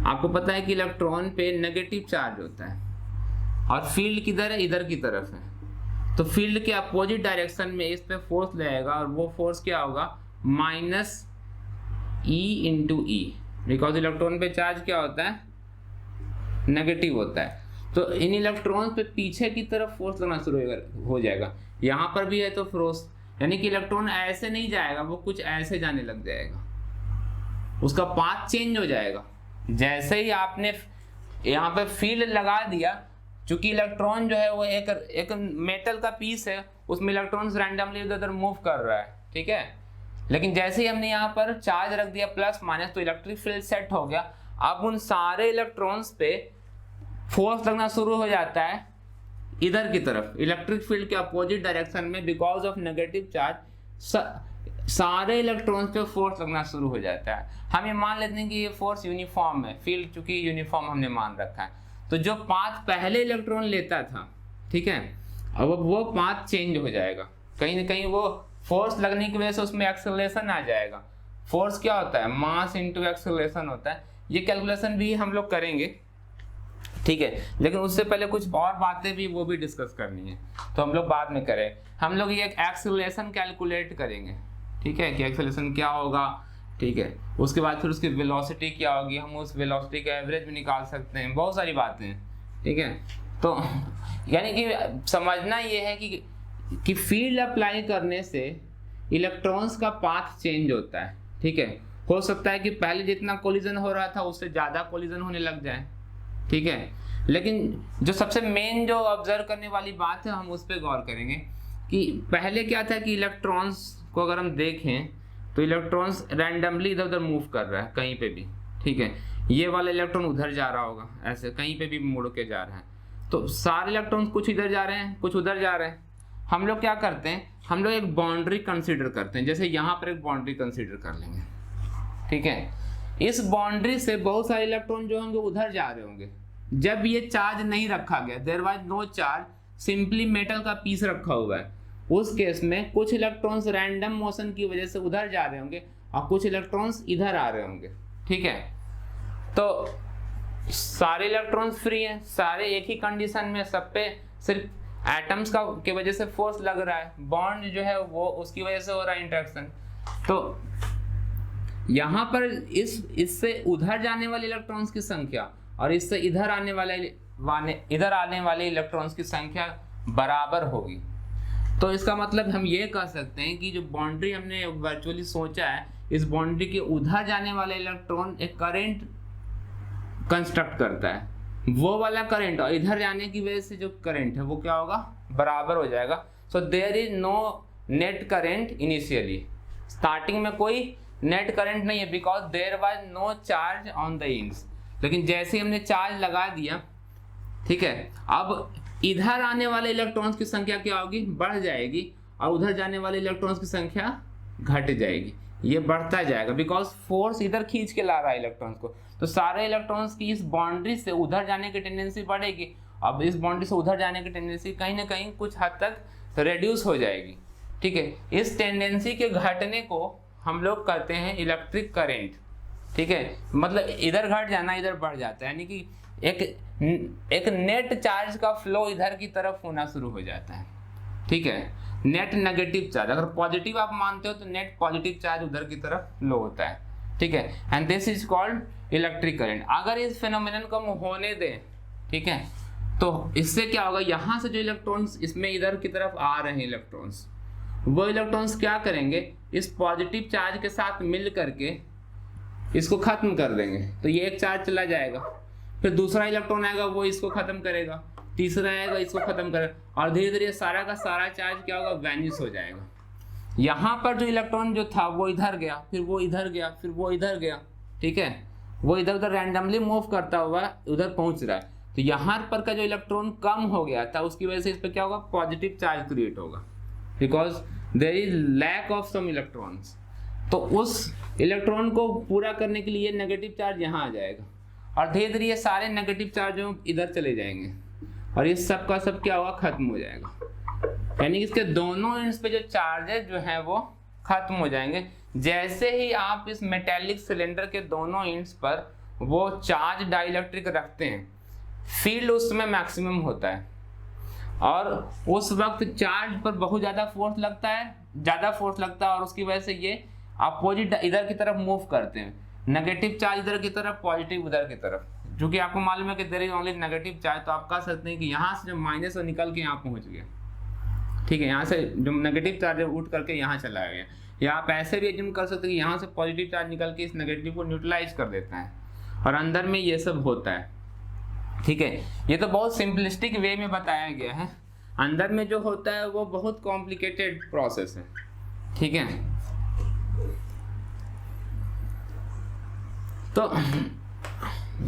आपको पता है कि इलेक्ट्रॉन पे नेगेटिव चार्ज होता है और फील्ड किधर है, इधर की तरफ है, तो फील्ड के अपोजिट डायरेक्शन में इस पे फोर्स लगेगा और वो फोर्स क्या होगा, minus E into E, because electron पे चार्ज क्या होता है, नेगेटिव होता है। तो इन इलेक्ट्रॉन्स पे पीछे की तरफ फोर्स लगना शुरू हो जाएगा, यहाँ पर भी है तो फोर्स, यानी कि इलेक्ट्रॉन ऐसे नहीं जाएगा, वो कुछ ऐसे जाने लग जाएगा, उसका पाथ चेंज हो जाएगा। जैसे ही आपने यहाँ पे फील्ड लगा दिया, चूंकि इलेक्ट्रॉन जो है वो एक मेटल का पीस है, उसमें इलेक्ट्रॉन्स रैंडमली इधर उधर मूव कर रहा है, ठीक है। लेकिन जैसे ही हमने यहाँ पर चार्ज रख दिया प्लस माइनस, तो इलेक्ट्रिक फील्ड सेट हो गया। अब उन सारे इलेक्ट्रॉन्स पे फोर्स लगना शुरू हो जाता है इधर की तरफ, इलेक्ट्रिक फील्ड के अपोजिट डायरेक्शन में, बिकॉज ऑफ नेगेटिव चार्ज सारे इलेक्ट्रॉन्स पे फोर्स लगना शुरू हो जाता है। हम ये मान लेते हैं कि ये फोर्स यूनिफॉर्म है, फील्ड चूंकि यूनिफॉर्म हमने मान रखा है, तो जो पाथ पहले इलेक्ट्रॉन लेता था, ठीक है, अब वो पाथ चेंज हो जाएगा, कहीं ना कहीं वो फोर्स लगने की वजह से उसमें एक्सेलरेशन आ जाएगा। फोर्स क्या होता है, मास इंटू एक्सेलरेशन होता है। ये कैलकुलेशन भी हम लोग करेंगे, ठीक है, लेकिन उससे पहले कुछ और बातें भी वो भी डिस्कस करनी है, तो हम लोग बाद में करें। हम लोग ये एक्सेलरेशन कैलकुलेट करेंगे, ठीक है, कि एक्सेलरेशन क्या होगा, ठीक है, उसके बाद फिर उसकी वेलोसिटी क्या होगी, हम उस वेलोसिटी का एवरेज भी निकाल सकते हैं, बहुत सारी बातें हैं, ठीक है। तो यानी कि समझना ये है कि फील्ड अप्लाई करने से इलेक्ट्रॉन्स का पाथ चेंज होता है, ठीक है। हो सकता है कि पहले जितना कोलिजन हो रहा था उससे ज़्यादा कोलिजन होने लग जाए, ठीक है, लेकिन जो सबसे मेन जो ऑब्जर्व करने वाली बात है, हम उस पर गौर करेंगे कि पहले क्या था कि इलेक्ट्रॉन्स को अगर हम देखें तो इलेक्ट्रॉन्स रैंडमली इधर उधर मूव कर रहा है कहीं पे भी, ठीक है। ये वाला इलेक्ट्रॉन उधर जा रहा होगा, ऐसे कहीं पे भी मुड़ के जा रहा है, तो सारे इलेक्ट्रॉन्स कुछ इधर जा रहे हैं, कुछ उधर जा रहे हैं। हम लोग क्या करते हैं, हम लोग एक बाउंड्री कंसीडर करते हैं, जैसे यहाँ पर एक बाउंड्री कंसीडर कर लेंगे, ठीक है। इस बाउंड्री से बहुत सारे इलेक्ट्रॉन जो होंगे उधर जा रहे होंगे। जब ये चार्ज नहीं रखा गया, there was no charge, simply metal का पीस रखा हुआ है, उस केस में कुछ इलेक्ट्रॉन्स रैंडम मोशन की वजह से उधर जा रहे होंगे और कुछ इलेक्ट्रॉन्स इधर आ रहे होंगे, ठीक है। तो सारे इलेक्ट्रॉन्स फ्री हैं, सारे एक ही कंडीशन में, सब पे सिर्फ एटम्स का की वजह से फोर्स लग रहा है, बॉन्ड जो है वो उसकी वजह से हो रहा है इंटरेक्शन। तो यहाँ पर इससे उधर जाने वाले इलेक्ट्रॉन्स की संख्या और इससे इधर आने वाले इलेक्ट्रॉन्स की संख्या बराबर होगी। तो इसका मतलब हम ये कह सकते हैं कि जो बाउंड्री हमने वर्चुअली सोचा है, इस बाउंड्री के उधर जाने वाला इलेक्ट्रॉन एक करंट कंस्ट्रक्ट करता है, वो वाला करंट और इधर जाने की वजह से जो करंट है वो क्या होगा, बराबर हो जाएगा। So there is no net current initially, starting में कोई नेट करंट नहीं है, because there was no charge on the ends. लेकिन जैसे ही हमने चार्ज लगा दिया, ठीक है, अब इधर आने वाले इलेक्ट्रॉन्स की संख्या क्या होगी, बढ़ जाएगी, और उधर जाने वाले इलेक्ट्रॉन्स की संख्या घट जाएगी। ये बढ़ता जाएगा बिकॉज फोर्स इधर खींच के ला रहा है इलेक्ट्रॉन्स को, तो सारे इलेक्ट्रॉन्स की इस बाउंड्री से उधर जाने की टेंडेंसी बढ़ेगी। अब इस बाउंड्री से उधर जाने की टेंडेंसी कहीं ना कहीं कुछ हद तक रिड्यूस हो जाएगी, ठीक है। इस टेंडेंसी के घटने को हम लोग कहते हैं इलेक्ट्रिक करेंट, ठीक है। मतलब इधर घट जाना, इधर बढ़ जाता है, यानी कि एक नेट चार्ज का फ्लो इधर की तरफ होना शुरू हो जाता है, ठीक है। नेट नेगेटिव चार्ज, अगर पॉजिटिव आप मानते हो तो नेट पॉजिटिव चार्ज उधर की तरफ फ्लो होता है, ठीक है। And this is called electric current. अगर इस फेनोमेनन को हम होने दें, ठीक है, तो इससे क्या होगा, यहाँ से जो इलेक्ट्रॉन्स इसमें इधर की तरफ आ रहे हैं इलेक्ट्रॉन्स, वो इलेक्ट्रॉन्स क्या करेंगे, इस पॉजिटिव चार्ज के साथ मिल करके इसको खत्म कर देंगे। तो ये एक चार्ज चला जाएगा, फिर दूसरा इलेक्ट्रॉन आएगा वो इसको खत्म करेगा, तीसरा आएगा इसको खत्म करेगा, और धीरे धीरे सारा का सारा चार्ज क्या होगा, वैनिश हो जाएगा। यहाँ पर जो इलेक्ट्रॉन जो था वो इधर गया, फिर वो इधर गया, फिर वो इधर गया, ठीक है, वो इधर उधर रैंडमली मूव करता हुआ उधर पहुंच रहा है। तो यहाँ पर का जो इलेक्ट्रॉन कम हो गया था उसकी वजह से इस पर क्या होगा, पॉजिटिव चार्ज क्रिएट होगा, because there is lack of some electrons. तो उस इलेक्ट्रॉन को पूरा करने के लिए नेगेटिव चार्ज यहाँ आ जाएगा, और धीरे धीरे ये सारे नेगेटिव चार्ज इधर चले जाएंगे, और ये सब का सब क्या होगा, खत्म हो जाएगा। यानी इसके दोनों एंड्स पे जो चार्जेस जो है वो खत्म हो जाएंगे। जैसे ही आप इस मेटेलिक सिलेंडर के दोनों एंड्स पर वो चार्ज डाइलेक्ट्रिक रखते हैं, फील्ड उसमें मैक्सिमम होता है और उस वक्त चार्ज पर बहुत ज़्यादा फोर्स लगता है और उसकी वजह से ये अपोजिट इधर की तरफ मूव करते हैं, नेगेटिव चार्ज इधर की तरफ, पॉजिटिव उधर की तरफ। जो कि आपको मालूम है कि there is only negative charge, तो आप कह सकते हैं कि यहाँ से जो माइनस वो निकल के यहाँ पहुँच गया, ठीक है, यहाँ से जो नेगेटिव चार्ज उठ करके यहाँ चला गया। या आप ऐसे भी एज्यूम कर सकते हैं कि यहाँ से पॉजिटिव चार्ज निकल के इस नेगेटिव को न्यूट्रलाइज कर देता है और अंदर में ये सब होता है, ठीक है। ये तो बहुत सिंपलिस्टिक वे में बताया गया है, अंदर में जो होता है वो बहुत कॉम्प्लिकेटेड प्रोसेस है, ठीक है। तो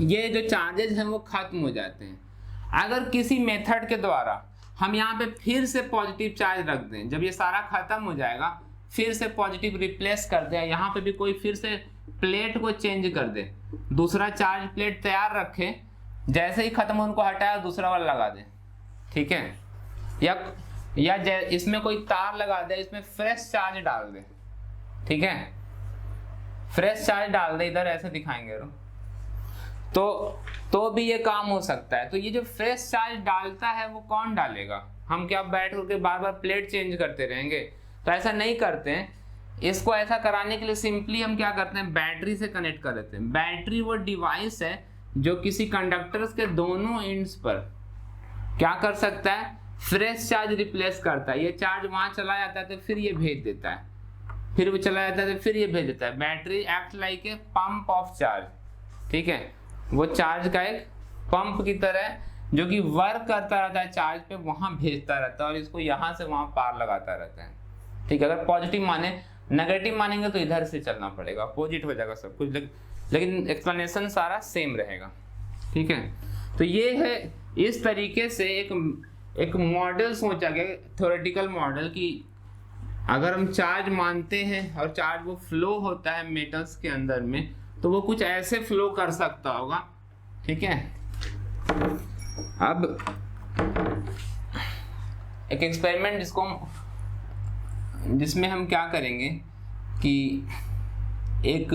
ये जो चार्जेस हैं वो खत्म हो जाते हैं अगर किसी मेथड के द्वारा हम यहाँ पे फिर से पॉजिटिव चार्ज रख दें। जब ये सारा खत्म हो जाएगा फिर से पॉजिटिव रिप्लेस कर दे, यहाँ पे भी कोई फिर से प्लेट को चेंज कर दे, दूसरा चार्ज प्लेट तैयार रखे, जैसे ही खत्म हो उनको हटाया दूसरा वाला लगा दे, ठीक है। या इसमें कोई तार लगा दे, इसमें फ्रेश चार्ज डाल दे, ठीक है, फ्रेश चार्ज डाल दे, इधर ऐसे दिखाएंगे तो भी ये काम हो सकता है। तो ये जो फ्रेश चार्ज डालता है वो कौन डालेगा? हम क्या बैठ करके बार बार प्लेट चेंज करते रहेंगे? तो ऐसा नहीं करते हैं। इसको ऐसा कराने के लिए सिंपली हम क्या करते हैं, बैटरी से कनेक्ट कर देते हैं। बैटरी वो डिवाइस है जो किसी कंडक्टर्स के दोनों एंड्स पर क्या कर सकता है, फ्रेश चार्ज रिप्लेस करता है। ये चार्ज वहां चला जाता है तो फिर ये भेज देता है, फिर वो चला जाता है तो फिर ये भेज देता है। Battery act like a pump of charge, ठीक है, वो चार्ज का एक पंप की तरह जो कि वर्क करता रहता है चार्ज पे, वहां भेजता रहता है और इसको यहाँ से वहां पार लगाता रहता है, ठीक है। अगर पॉजिटिव माने, नेगेटिव मानेंगे तो इधर से चलना पड़ेगा, अपोजिट हो जाएगा सब कुछ, लेकिन एक्सप्लेनेशन सारा सेम रहेगा, ठीक है। तो ये है, इस तरीके से एक मॉडल सोचा गया, थ्योरेटिकल मॉडल, कि अगर हम चार्ज मानते हैं और चार्ज वो फ्लो होता है मेटल्स के अंदर में, तो वो कुछ ऐसे फ्लो कर सकता होगा, ठीक है। अब एक एक्सपेरिमेंट जिसमें हम क्या करेंगे कि एक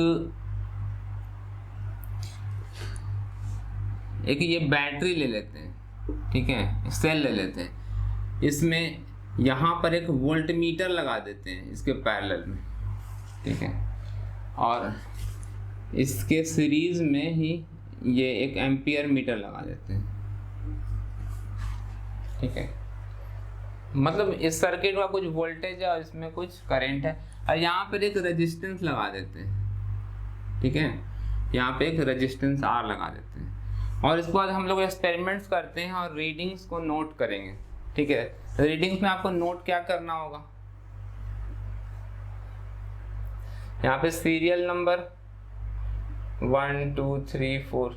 ये बैटरी ले लेते हैं, ठीक है, सेल ले लेते हैं, इसमें यहाँ पर एक वोल्ट मीटर लगा देते हैं इसके पैरेलल में, ठीक है, और इसके सीरीज में ही ये एक एम्पियर मीटर लगा देते हैं, ठीक है। मतलब इस सर्किट का कुछ वोल्टेज है और इसमें कुछ करंट है, और यहाँ पर एक रेजिस्टेंस लगा देते हैं, ठीक है, यहाँ पे एक रेजिस्टेंस R लगा देते हैं। और इसके बाद हम लोग एक्सपेरिमेंट्स करते हैं और रीडिंग्स को नोट करेंगे, ठीक है। रीडिंग्स में आपको नोट क्या करना होगा, यहाँ पे सीरियल नंबर 1 2 3 4,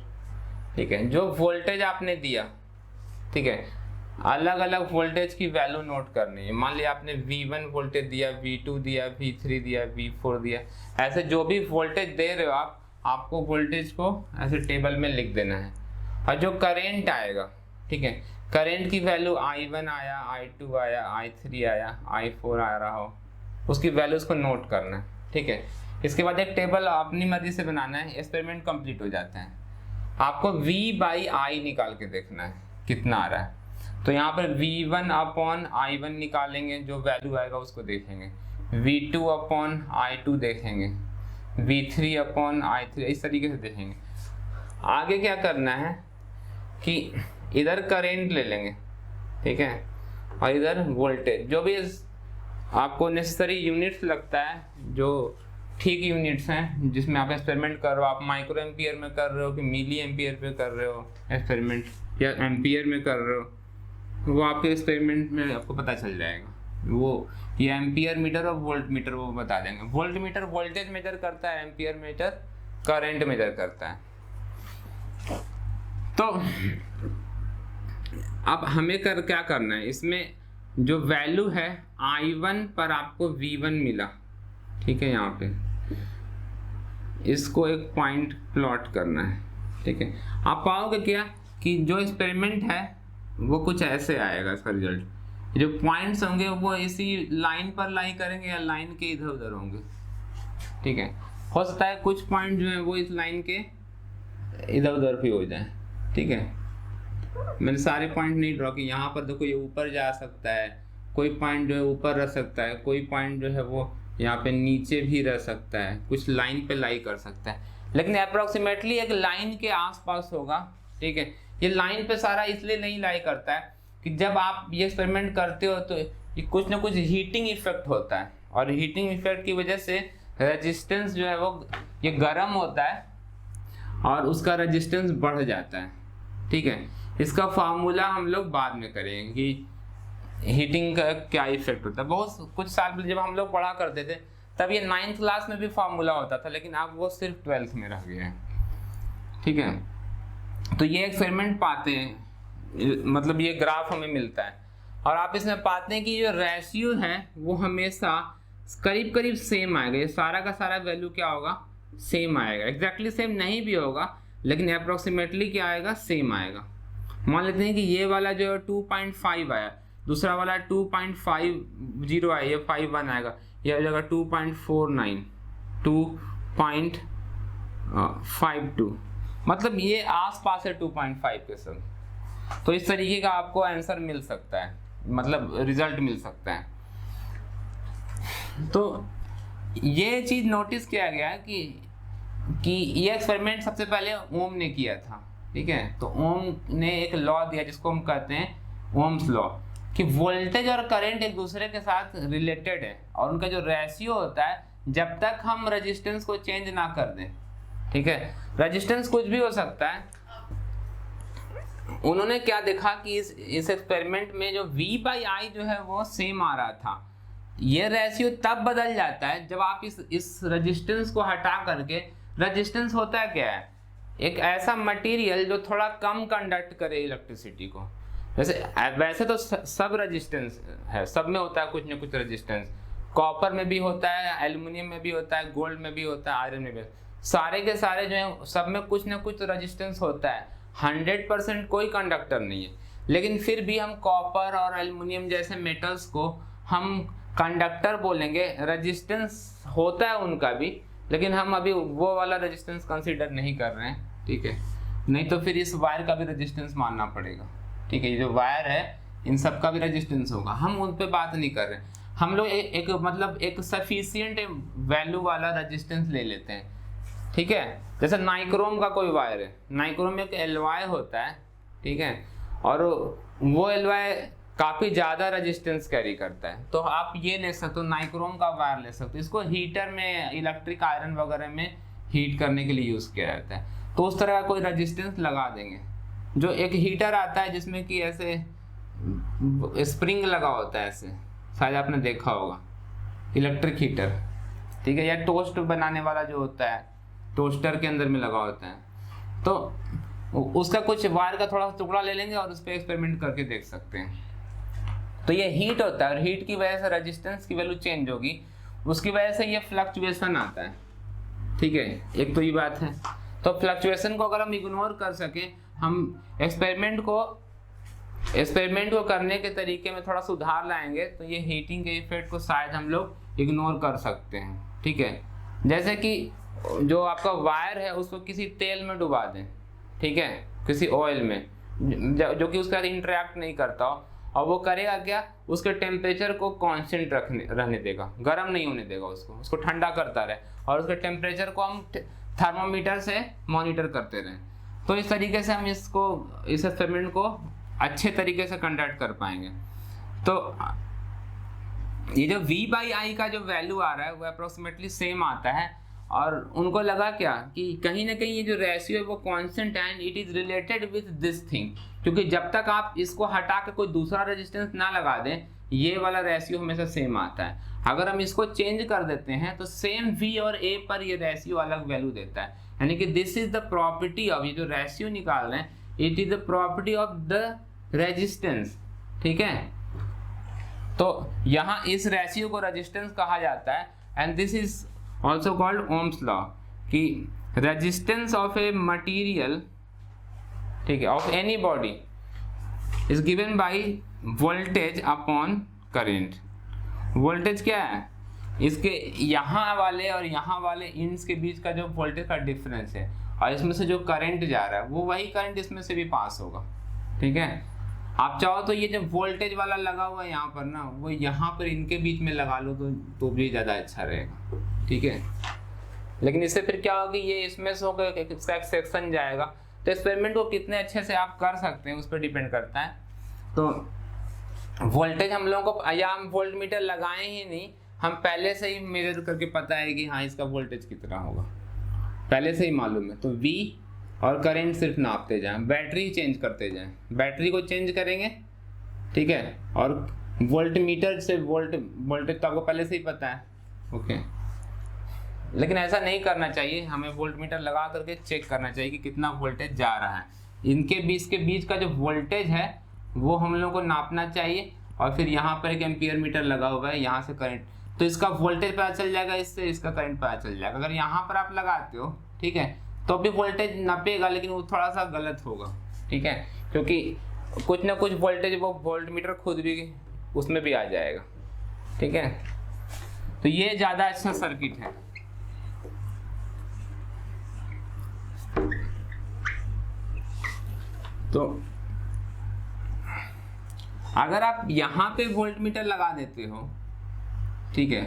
ठीक है, जो वोल्टेज आपने दिया, ठीक है, अलग अलग वोल्टेज की वैल्यू नोट करनी है। मान लिया आपने V1 वोल्टेज दिया, V2 दिया, V3 दिया, V4 दिया, ऐसे जो भी वोल्टेज दे रहे हो आपको वोल्टेज को ऐसे टेबल में लिख देना है। और जो करेंट आएगा, ठीक है, करेंट की वैल्यू I1 आया, I2 आया, I3 आया, I4 आ रहा हो, उसकी वैल्यूज को नोट करना है, ठीक है। इसके बाद एक टेबल अपनी मर्जी से बनाना है, एक्सपेरिमेंट कंप्लीट हो जाता है। आपको V/I निकाल के देखना है कितना आ रहा है। तो यहाँ पर V1/I1 निकालेंगे, जो वैल्यू आएगा उसको देखेंगे, V2/I2 देखेंगे, V3/I3, इस तरीके से देखेंगे। आगे क्या करना है कि इधर करंट ले लेंगे, ठीक है, और इधर वोल्टेज, जो भी आपको नेसेसरी यूनिट्स लगता है, जो ठीक यूनिट्स हैं जिसमें आप एक्सपेरिमेंट कर रहे हो, आप माइक्रो एम्पियर में कर रहे हो कि मिली एम्पियर पे कर रहे हो एक्सपेरिमेंट, या एम्पियर में कर रहे हो, वो आपके एक्सपेरिमेंट में आपको पता चल जाएगा। वो ये एम्पियर मीटर और वोल्ट मीटर वो बता देंगे। वोल्ट मीटर वोल्टेज मेजर करता है, एम्पियर मीटर करंट मेजर करता है। तो अब हमें क्या करना है, इसमें जो वैल्यू है I1 पर आपको V1 मिला, ठीक है, यहाँ पे इसको एक पॉइंट प्लॉट करना है, ठीक है। आप पाओगे क्या कि जो एक्सपेरिमेंट है वो कुछ ऐसे आएगा, इसका रिजल्ट। जो पॉइंट्स होंगे वो इसी लाइन पर लाई करेंगे या लाइन के इधर उधर होंगे, ठीक है। हो सकता है कुछ पॉइंट जो है वो इस लाइन के इधर उधर भी हो जाए, ठीक है। मैंने सारे पॉइंट नहीं ड्रॉ किए। यहाँ पर देखो ये ऊपर जा सकता है, कोई पॉइंट जो है ऊपर रह सकता है, कोई पॉइंट जो है वो यहाँ पे नीचे भी रह सकता है, कुछ लाइन पे लाई कर सकता है, लेकिन अप्रोक्सीमेटली एक लाइन के आसपास होगा, ठीक है। ये लाइन पे सारा इसलिए नहीं लाई करता है कि जब आप ये एक्सपेरिमेंट करते हो तो ये कुछ ना कुछ हीटिंग इफेक्ट होता है, और हीटिंग इफेक्ट की वजह से रेजिस्टेंस जो है वो ये गर्म होता है और उसका रेजिस्टेंस बढ़ जाता है, ठीक है। इसका फार्मूला हम लोग बाद में करेंगे कि हीटिंग का क्या इफेक्ट होता है। बहुत कुछ साल पहले जब हम लोग पढ़ा करते थे तब ये 9th क्लास में भी फार्मूला होता था, लेकिन अब वो सिर्फ 12th में रह गया है, ठीक है। तो ये एक्सपेरिमेंट पाते हैं, मतलब ये ग्राफ हमें मिलता है और आप इसमें पाते हैं कि जो रेशियो है वो हमेशा करीब करीब सेम आएगा। ये सारा का सारा वैल्यू क्या होगा, सेम आएगा। एग्जैक्टली सेम नहीं भी होगा, लेकिन अप्रोक्सीमेटली क्या आएगा, सेम आएगा। मान लेते हैं कि ये वाला जो है 2.5 आया, दूसरा वाला 2.50 आया, ये 5.1 आएगा, ये हो जाएगा 2.49, 2.52, मतलब ये आसपास है 2.5 के सब। तो इस तरीके का आपको आंसर मिल सकता है, मतलब रिजल्ट मिल सकता है। तो ये चीज नोटिस किया गया कि ये एक्सपेरिमेंट सबसे पहले ओम ने किया था, ठीक है। तो ओम ने एक लॉ दिया जिसको हम कहते हैं ओम्स लॉ, कि वोल्टेज और करंट एक दूसरे के साथ रिलेटेड है और उनका जो रेशियो होता है जब तक हम रेजिस्टेंस को चेंज ना कर दें, ठीक है। रेजिस्टेंस कुछ भी हो सकता है। उन्होंने क्या देखा कि इस एक्सपेरिमेंट में जो V/I जो है वो सेम आ रहा था। ये रेशियो तब बदल जाता है जब आप इस रेजिस्टेंस को हटा करके, रेजिस्टेंस होता है क्या है, एक ऐसा मटेरियल जो थोड़ा कम कंडक्ट करे इलेक्ट्रिसिटी को। वैसे तो सब रेजिस्टेंस है, सब में होता है कुछ ना कुछ रेजिस्टेंस, कॉपर में भी होता है, एल्युमिनियम में भी होता है, गोल्ड में भी होता है, आयरन में भी, सारे के सारे जो है सब में कुछ ना कुछ रेजिस्टेंस होता है। 100% कोई कंडक्टर नहीं है, लेकिन फिर भी हम कॉपर और एल्युमिनियम जैसे मेटल्स को हम कंडक्टर बोलेंगे। रेजिस्टेंस होता है उनका भी, लेकिन हम अभी वो वाला रेजिस्टेंस कंसीडर नहीं कर रहे हैं, ठीक है। नहीं तो फिर इस वायर का भी रेजिस्टेंस मानना पड़ेगा, ठीक है। ये जो वायर है इन सब का भी रेजिस्टेंस होगा, हम उन पे बात नहीं कर रहे। हम लोग एक सफिशिएंट वैल्यू वाला रेजिस्टेंस ले लेते हैं, ठीक है। जैसे नाइक्रोम का कोई वायर है, नाइक्रोम में एक एलॉय होता है, ठीक है, और वो एलॉय काफ़ी ज़्यादा रेजिस्टेंस कैरी करता है। तो आप ये ले सकते हो, नाइक्रोम का वायर ले सकते हो। इसको हीटर में, इलेक्ट्रिक आयरन वगैरह में हीट करने के लिए यूज़ किया जाता है। तो उस तरह का कोई रेजिस्टेंस लगा देंगे। जो एक हीटर आता है जिसमें कि ऐसे स्प्रिंग लगा होता है, ऐसे शायद आपने देखा होगा, इलेक्ट्रिक हीटर, ठीक है, या टोस्ट बनाने वाला जो होता है टोस्टर के अंदर में लगा होता है। तो उसका कुछ वायर का थोड़ा सा टुकड़ा ले लेंगे और उस पर एक्सपेरिमेंट करके देख सकते हैं। तो ये हीट होता है और हीट की वजह से रेजिस्टेंस की वैल्यू चेंज होगी, उसकी वजह से ये फ्लक्चुएशन आता है, ठीक है। एक तो ये बात है। तो फ्लक्चुएशन को अगर हम इग्नोर कर सके, हम एक्सपेरिमेंट को करने के तरीके में थोड़ा सुधार लाएंगे, तो ये हीटिंग के इफेक्ट को शायद हम लोग इग्नोर कर सकते हैं, ठीक है। जैसे कि जो आपका वायर है उसको किसी तेल में डुबा दें, ठीक है, किसी ऑयल में, जो कि उसके साथ इंटरेक्ट नहीं करता हो, और वो करेगा क्या, उसके टेम्परेचर को कांस्टेंट रहने देगा, गर्म नहीं होने देगा, उसको ठंडा करता रहे, और उसके टेम्परेचर को हम थर्मोमीटर से मॉनिटर करते रहें। तो इस तरीके से हम इस एक्सपेरिमेंट को अच्छे तरीके से कंडक्ट कर पाएंगे। तो ये जो V/I का जो वैल्यू आ रहा है वो अप्रोक्सीमेटली सेम आता है, और उनको लगा क्या कि कहीं ना कहीं ये जो रेशियो है वो कांस्टेंट है and it is related with this thing, क्योंकि जब तक आप इसको हटा के कोई दूसरा रेजिस्टेंस ना लगा दें, ये वाला रेशियो हमेशा सेम आता है। अगर हम इसको चेंज कर देते हैं तो सेम V और A पर ये रेशियो अलग वैल्यू देता है, यानी कि this is the property of, ये जो रेशियो निकाल रहे हैं, it is the property of the resistance, ठीक है। तो यहाँ इस रेशियो को रेजिस्टेंस कहा जाता है, and this is also called Ohm's law, कि रेजिस्टेंस ऑफ ए मटीरियल, ठीक है, of any body is given by voltage upon current. Voltage क्या है, इसके यहाँ वाले और यहाँ वाले इंड्स के बीच का जो वोल्टेज का डिफरेंस है, और इसमें से जो करंट जा रहा है वो वही करंट इसमें से भी पास होगा। ठीक है, आप चाहो तो ये जो वोल्टेज वाला लगा हुआ है यहाँ पर ना, वो यहाँ पर इनके बीच में लगा लो तो भी ज़्यादा अच्छा रहेगा। ठीक है, लेकिन इससे फिर क्या होगा, ये इसमें से होकर इसका एक सेक्शन जाएगा। तो एक्सपेरिमेंट को कितने अच्छे से आप कर सकते हैं उस पर डिपेंड करता है। तो वोल्टेज हम लोगों को, या हम वोल्ट मीटर लगाए ही नहीं, हम पहले से ही मेजर करके पता है कि हाँ इसका वोल्टेज कितना होगा, पहले से ही मालूम है। तो V और करंट सिर्फ नापते जाएं, बैटरी चेंज करते जाएं, बैटरी को चेंज करेंगे। ठीक है, और वोल्ट मीटर से वोल्टेज तो आपको पहले से ही पता है। ओके, लेकिन ऐसा नहीं करना चाहिए, हमें वोल्ट मीटर लगा करके चेक करना चाहिए कि कितना वोल्टेज जा रहा है। इनके बीच का जो वोल्टेज है वो हम लोग को नापना चाहिए, और फिर यहाँ पर एक एम्पियर मीटर लगा हुआ है, यहाँ से करंट, तो इसका वोल्टेज पता चल जाएगा, इससे इसका करंट पता चल जाएगा। अगर यहाँ पर आप लगाते हो, ठीक है, तो भी वोल्टेज नापेगा, लेकिन वो थोड़ा सा गलत होगा। ठीक है, क्योंकि कुछ ना कुछ वोल्टेज वो वोल्ट मीटर खुद भी उसमें भी आ जाएगा। ठीक है, तो ये ज़्यादा अच्छा सर्किट है। तो अगर आप यहाँ पे वोल्ट मीटर लगा देते हो, ठीक है,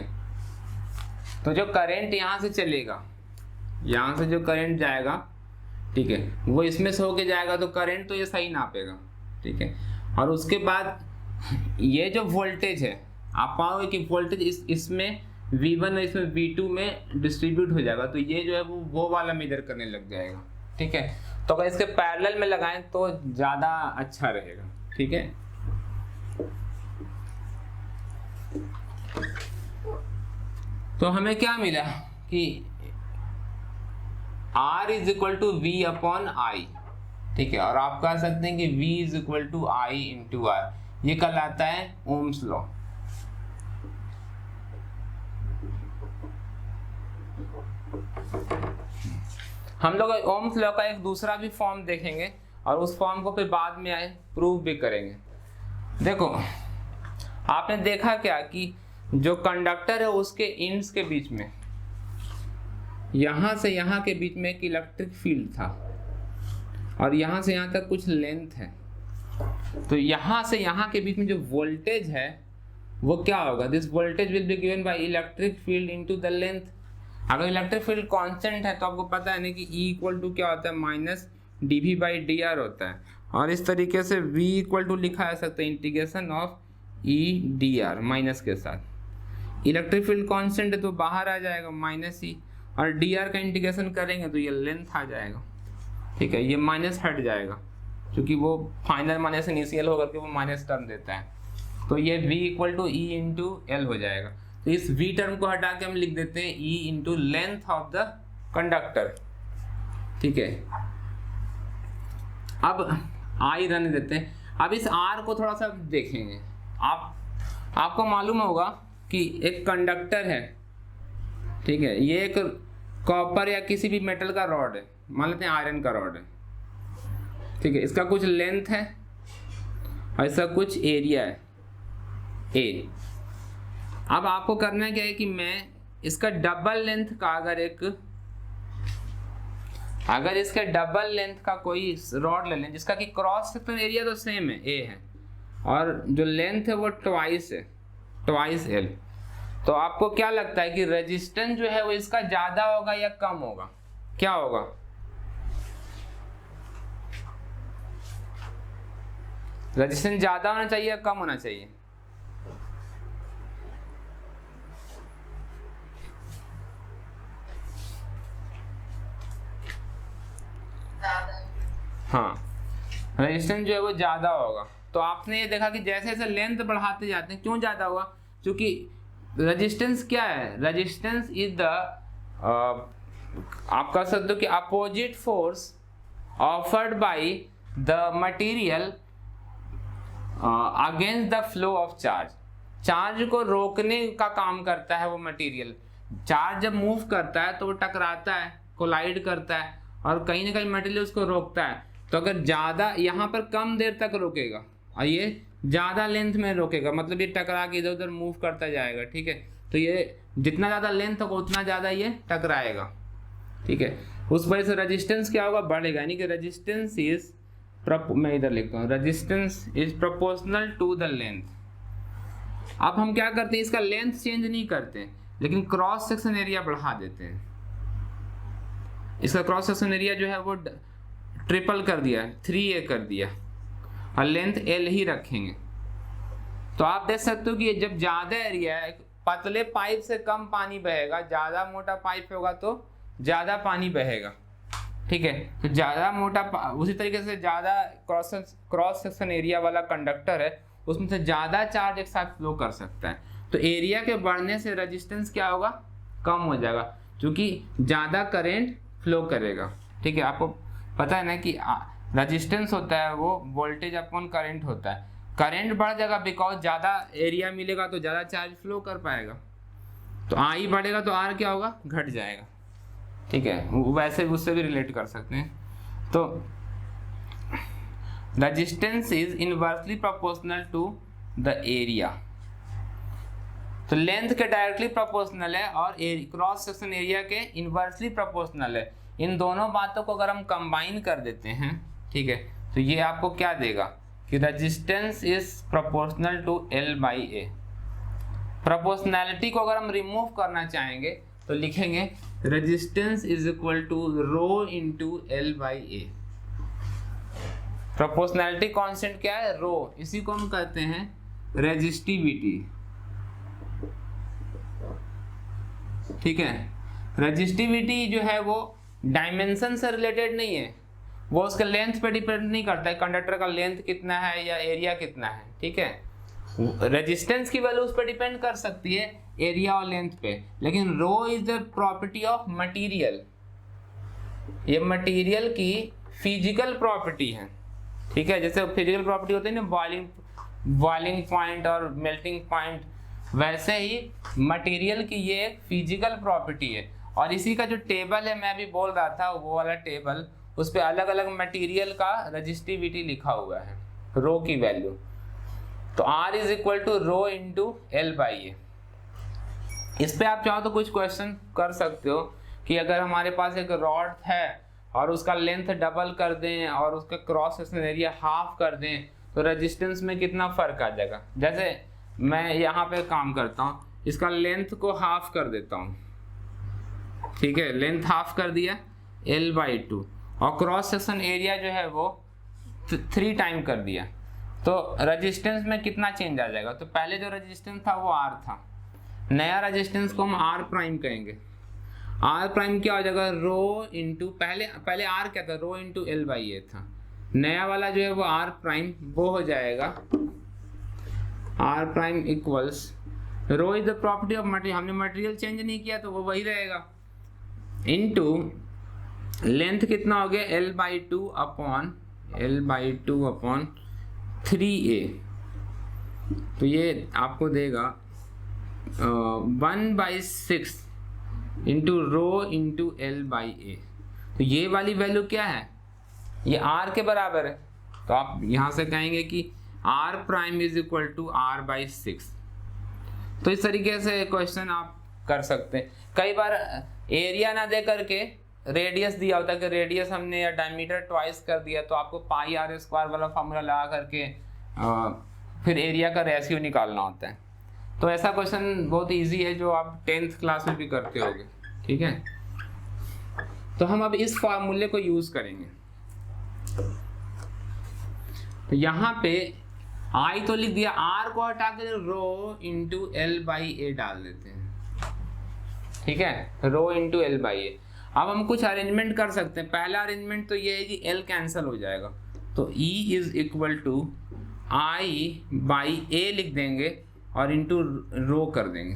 तो जो करंट यहाँ से चलेगा, यहाँ से जो करंट जाएगा, ठीक है, वो इसमें से होके जाएगा, तो करंट तो ये सही नापेगा। ठीक है, और उसके बाद ये जो वोल्टेज है, आप पाओगे कि वोल्टेज इसमें V1 और इसमें V2 में डिस्ट्रीब्यूट हो जाएगा, तो ये जो है वो वाला मेजर करने लग जाएगा। ठीक है, तो अगर इसके पैरेलल में लगाएं तो ज़्यादा अच्छा रहेगा। ठीक है, तो हमें क्या मिला कि R is equal to V upon I। ठीक है, और आप कह सकते हैं कि V is equal to I into R, ये कहलाता है ओम्स लॉ। हम लोग ओम्स लॉ का एक दूसरा भी फॉर्म देखेंगे, और उस फॉर्म को फिर बाद में आए प्रूव भी करेंगे। देखो, आपने देखा क्या कि जो कंडक्टर है उसके इंड्स के बीच में, यहाँ से यहाँ के बीच में एक इलेक्ट्रिक फील्ड था, और यहाँ से यहाँ तक कुछ लेंथ है। तो यहाँ से यहाँ के बीच में जो वोल्टेज है वो क्या होगा, this voltage will be given by electric field into the length. अगर इलेक्ट्रिक फील्ड कांस्टेंट है तो आपको पता है ना कि E इक्वल टू क्या होता है, माइनस dV बाई dr होता है, और इस तरीके से V इक्वल टू लिखा जा सकता है integration of E dr minus के साथ। इलेक्ट्रिक फील्ड कांस्टेंट है तो बाहर आ जाएगा माइनस E, और dr का इंटीग्रेशन करेंगे तो ये लेंथ आ जाएगा। ठीक है, ये माइनस हट जाएगा क्योंकि वो फाइनल माइनस इनिशियल होकर के वो माइनस टर्म देता है, तो ये V equal to E into L हो जाएगा। तो इस V टर्म को हटा के हम लिख देते हैं E into length of the conductor. ठीक है, अब I रहने देते हैं। अब इस R को थोड़ा सा देखेंगे। आपको मालूम होगा कि एक कंडक्टर है, ठीक है, ये एक कॉपर या किसी भी मेटल का रॉड है, मान लेते हैं आयरन का रॉड है। ठीक है, इसका कुछ लेंथ है और इसका कुछ एरिया है A। अब आपको करना क्या है कि मैं इसका डबल लेंथ का अगर इसके डबल लेंथ का कोई रॉड ले लें जिसका कि क्रॉस सेक्शन एरिया तो सेम है A है, और जो लेंथ है वो ट्वाइस है, ट्वाइस L, तो आपको क्या लगता है कि रेजिस्टेंस जो है वो इसका ज्यादा होगा या कम होगा, क्या होगा? रेजिस्टेंस ज्यादा होना चाहिए या कम होना चाहिए? हाँ, रेजिस्टेंस जो है वो ज़्यादा होगा। तो आपने ये देखा कि जैसे जैसे लेंथ बढ़ाते जाते हैं, क्यों ज़्यादा हुआ? क्योंकि रेजिस्टेंस क्या है, रेजिस्टेंस इज द आप कह सकते हो कि opposite force offered by the material against the flow of charge. Charge को रोकने का काम करता है वो मटेरियल। चार्ज जब मूव करता है तो वो टकराता है, कोलाइड करता है, और कहीं ना कहीं मटेरियल उसको रोकता है। तो अगर ज़्यादा यहाँ पर कम देर तक रोकेगा और ये ज़्यादा लेंथ में रोकेगा, मतलब ये टकरा के इधर उधर मूव करता जाएगा। ठीक है, तो ये जितना ज़्यादा लेंथ होगा उतना ज़्यादा ये टकराएगा। ठीक है, उस वजह से रेजिस्टेंस क्या होगा, बढ़ेगा, यानी कि रेजिस्टेंस इज, मैं इधर लिखता हूँ, resistance is proportional to the length. अब हम क्या करते हैं, इसका लेंथ चेंज नहीं करते लेकिन क्रॉस सेक्शन एरिया बढ़ा देते हैं। इसका क्रॉस सेक्शन एरिया जो है वो ट्रिपल कर दिया, 3a कर दिया, और लेंथ l ही रखेंगे। तो आप देख सकते हो कि जब ज्यादा एरिया है, पतले पाइप से कम पानी बहेगा, ज्यादा मोटा पाइप होगा तो ज्यादा पानी बहेगा, ठीक है। तो ज्यादा मोटा, उसी तरीके से ज्यादा क्रॉस सेक्शन एरिया वाला कंडक्टर है, उसमें से ज्यादा चार्ज एक साथ फ्लो कर सकता है। तो एरिया के बढ़ने से रेजिस्टेंस क्या होगा, कम हो जाएगा, क्योंकि ज्यादा करंट फ्लो करेगा, ठीक है। आपको पता है ना कि रेजिस्टेंस होता है वो वोल्टेज अपॉन करंट होता है। करंट बढ़ जाएगा बिकॉज ज़्यादा एरिया मिलेगा तो ज़्यादा चार्ज फ्लो कर पाएगा, तो आई बढ़ेगा तो आर क्या होगा, घट जाएगा, ठीक है। वैसे उससे भी रिलेट कर सकते हैं। तो resistance is inversely proportional to the area, तो लेंथ के डायरेक्टली प्रोपोर्शनल है और क्रॉस सेक्शन एरिया के इनवर्सली प्रोपोर्शनल है। इन दोनों बातों को अगर हम कंबाइन कर देते हैं, ठीक है, तो ये आपको क्या देगा कि resistance is proportional to L by A. Proportionality को अगर हम रिमूव करना चाहेंगे तो लिखेंगे resistance is equal to rho into L by A. Proportionality constant क्या है, रो, इसी को हम कहते हैं रेजिस्टिविटी, ठीक है। रेजिस्टिविटी जो है वो डायमेंशन से रिलेटेड नहीं है, वो उसके लेंथ पे डिपेंड नहीं करता है, कंडक्टर का लेंथ कितना है या एरिया कितना है, ठीक है। रेजिस्टेंस की वैल्यू उस पर डिपेंड कर सकती है एरिया और लेंथ पे, लेकिन rho is the property of material, ये मटेरियल की फिजिकल प्रॉपर्टी है, ठीक है। जैसे फिजिकल प्रॉपर्टी होती है ना, बॉइलिंग पॉइंट और मेल्टिंग पॉइंट, वैसे ही मटेरियल की ये एक फिजिकल प्रॉपर्टी है। और इसी का जो टेबल है, मैं अभी बोल रहा था वो वाला टेबल, उस पे अलग अलग मटेरियल का रेजिस्टिविटी लिखा हुआ है, रो की वैल्यू। तो R is equal to rho into L by A. इस पे आप चाहो तो कुछ क्वेश्चन कर सकते हो कि अगर हमारे पास एक रॉड है और उसका लेंथ डबल कर दें और उसका क्रॉस सेक्शन एरिया हाफ कर दें तो रेजिस्टेंस में कितना फर्क आ जाएगा। जैसे मैं यहाँ पे काम करता हूँ, इसका लेंथ को हाफ कर देता हूँ, ठीक है, लेंथ हाफ कर दिया L बाई 2, और क्रॉस सेक्शन एरिया जो है वो 3 टाइम कर दिया, तो रेजिस्टेंस में कितना चेंज आ जाएगा। तो पहले जो रेजिस्टेंस था वो R था, नया रेजिस्टेंस को हम R प्राइम कहेंगे। R प्राइम क्या हो जाएगा, रो इंटू, पहले R क्या था, रो इंटू L बाई ए था, नया वाला जो है वो R प्राइम, वो हो जाएगा R prime equals, rho is the property of material, हमने मटेरियल चेंज नहीं किया तो वो वही रहेगा, इनटू लेंथ कितना हो गया L बाई 2 अपॉन 3a, तो ये आपको देगा 1/6 into rho into L by A. तो ये वाली वैल्यू क्या है, ये R के बराबर है, तो आप यहाँ से कहेंगे कि R prime is equal to R/6। तो इस तरीके से क्वेश्चन आप कर सकते हैं। कई बार एरिया ना दे करके रेडियस दिया होता है कि रेडियस हमने या डायमीटर ट्वाइस कर दिया, तो आपको पाई R स्क्वायर वाला फॉर्मूला लगा करके फिर एरिया का रेशियो निकालना होता है। तो ऐसा क्वेश्चन बहुत इजी है जो आप 10th क्लास में भी करते होगे, ठीक है। तो हम अब इस फॉर्मूले को यूज करेंगे। तो यहाँ पे आई तो लिख दिया, R को हटा के रो इंटू L बाई ए डाल देते हैं, ठीक है, रो इंटू L बाई ए। अब हम कुछ अरेंजमेंट कर सकते हैं। पहला अरेंजमेंट तो ये है कि L कैंसिल हो जाएगा, तो E is equal to I by A लिख देंगे और इंटू रो कर देंगे,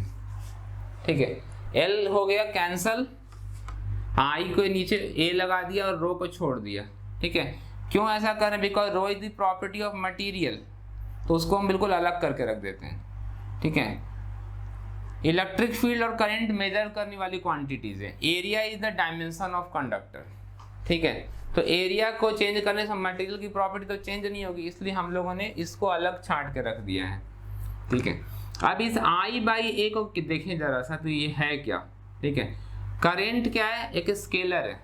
ठीक है। L हो गया कैंसल, I को नीचे A लगा दिया और रो को छोड़ दिया, ठीक है। क्यों ऐसा कर रहे हैं, because rho is the property of material, तो उसको हम बिल्कुल अलग करके रख देते हैं, ठीक है। इलेक्ट्रिक फील्ड और करंट मेजर करने वाली क्वांटिटीज है। Area is the dimension of conductor, ठीक है। तो एरिया को चेंज करने से मटेरियल की प्रॉपर्टी तो चेंज नहीं होगी, इसलिए हम लोगों ने इसको अलग छांट के रख दिया है, ठीक है। अब इस I बाई ए को देखें जरा सा, तो ये है क्या, ठीक है। करंट क्या है, एक स्केलर है,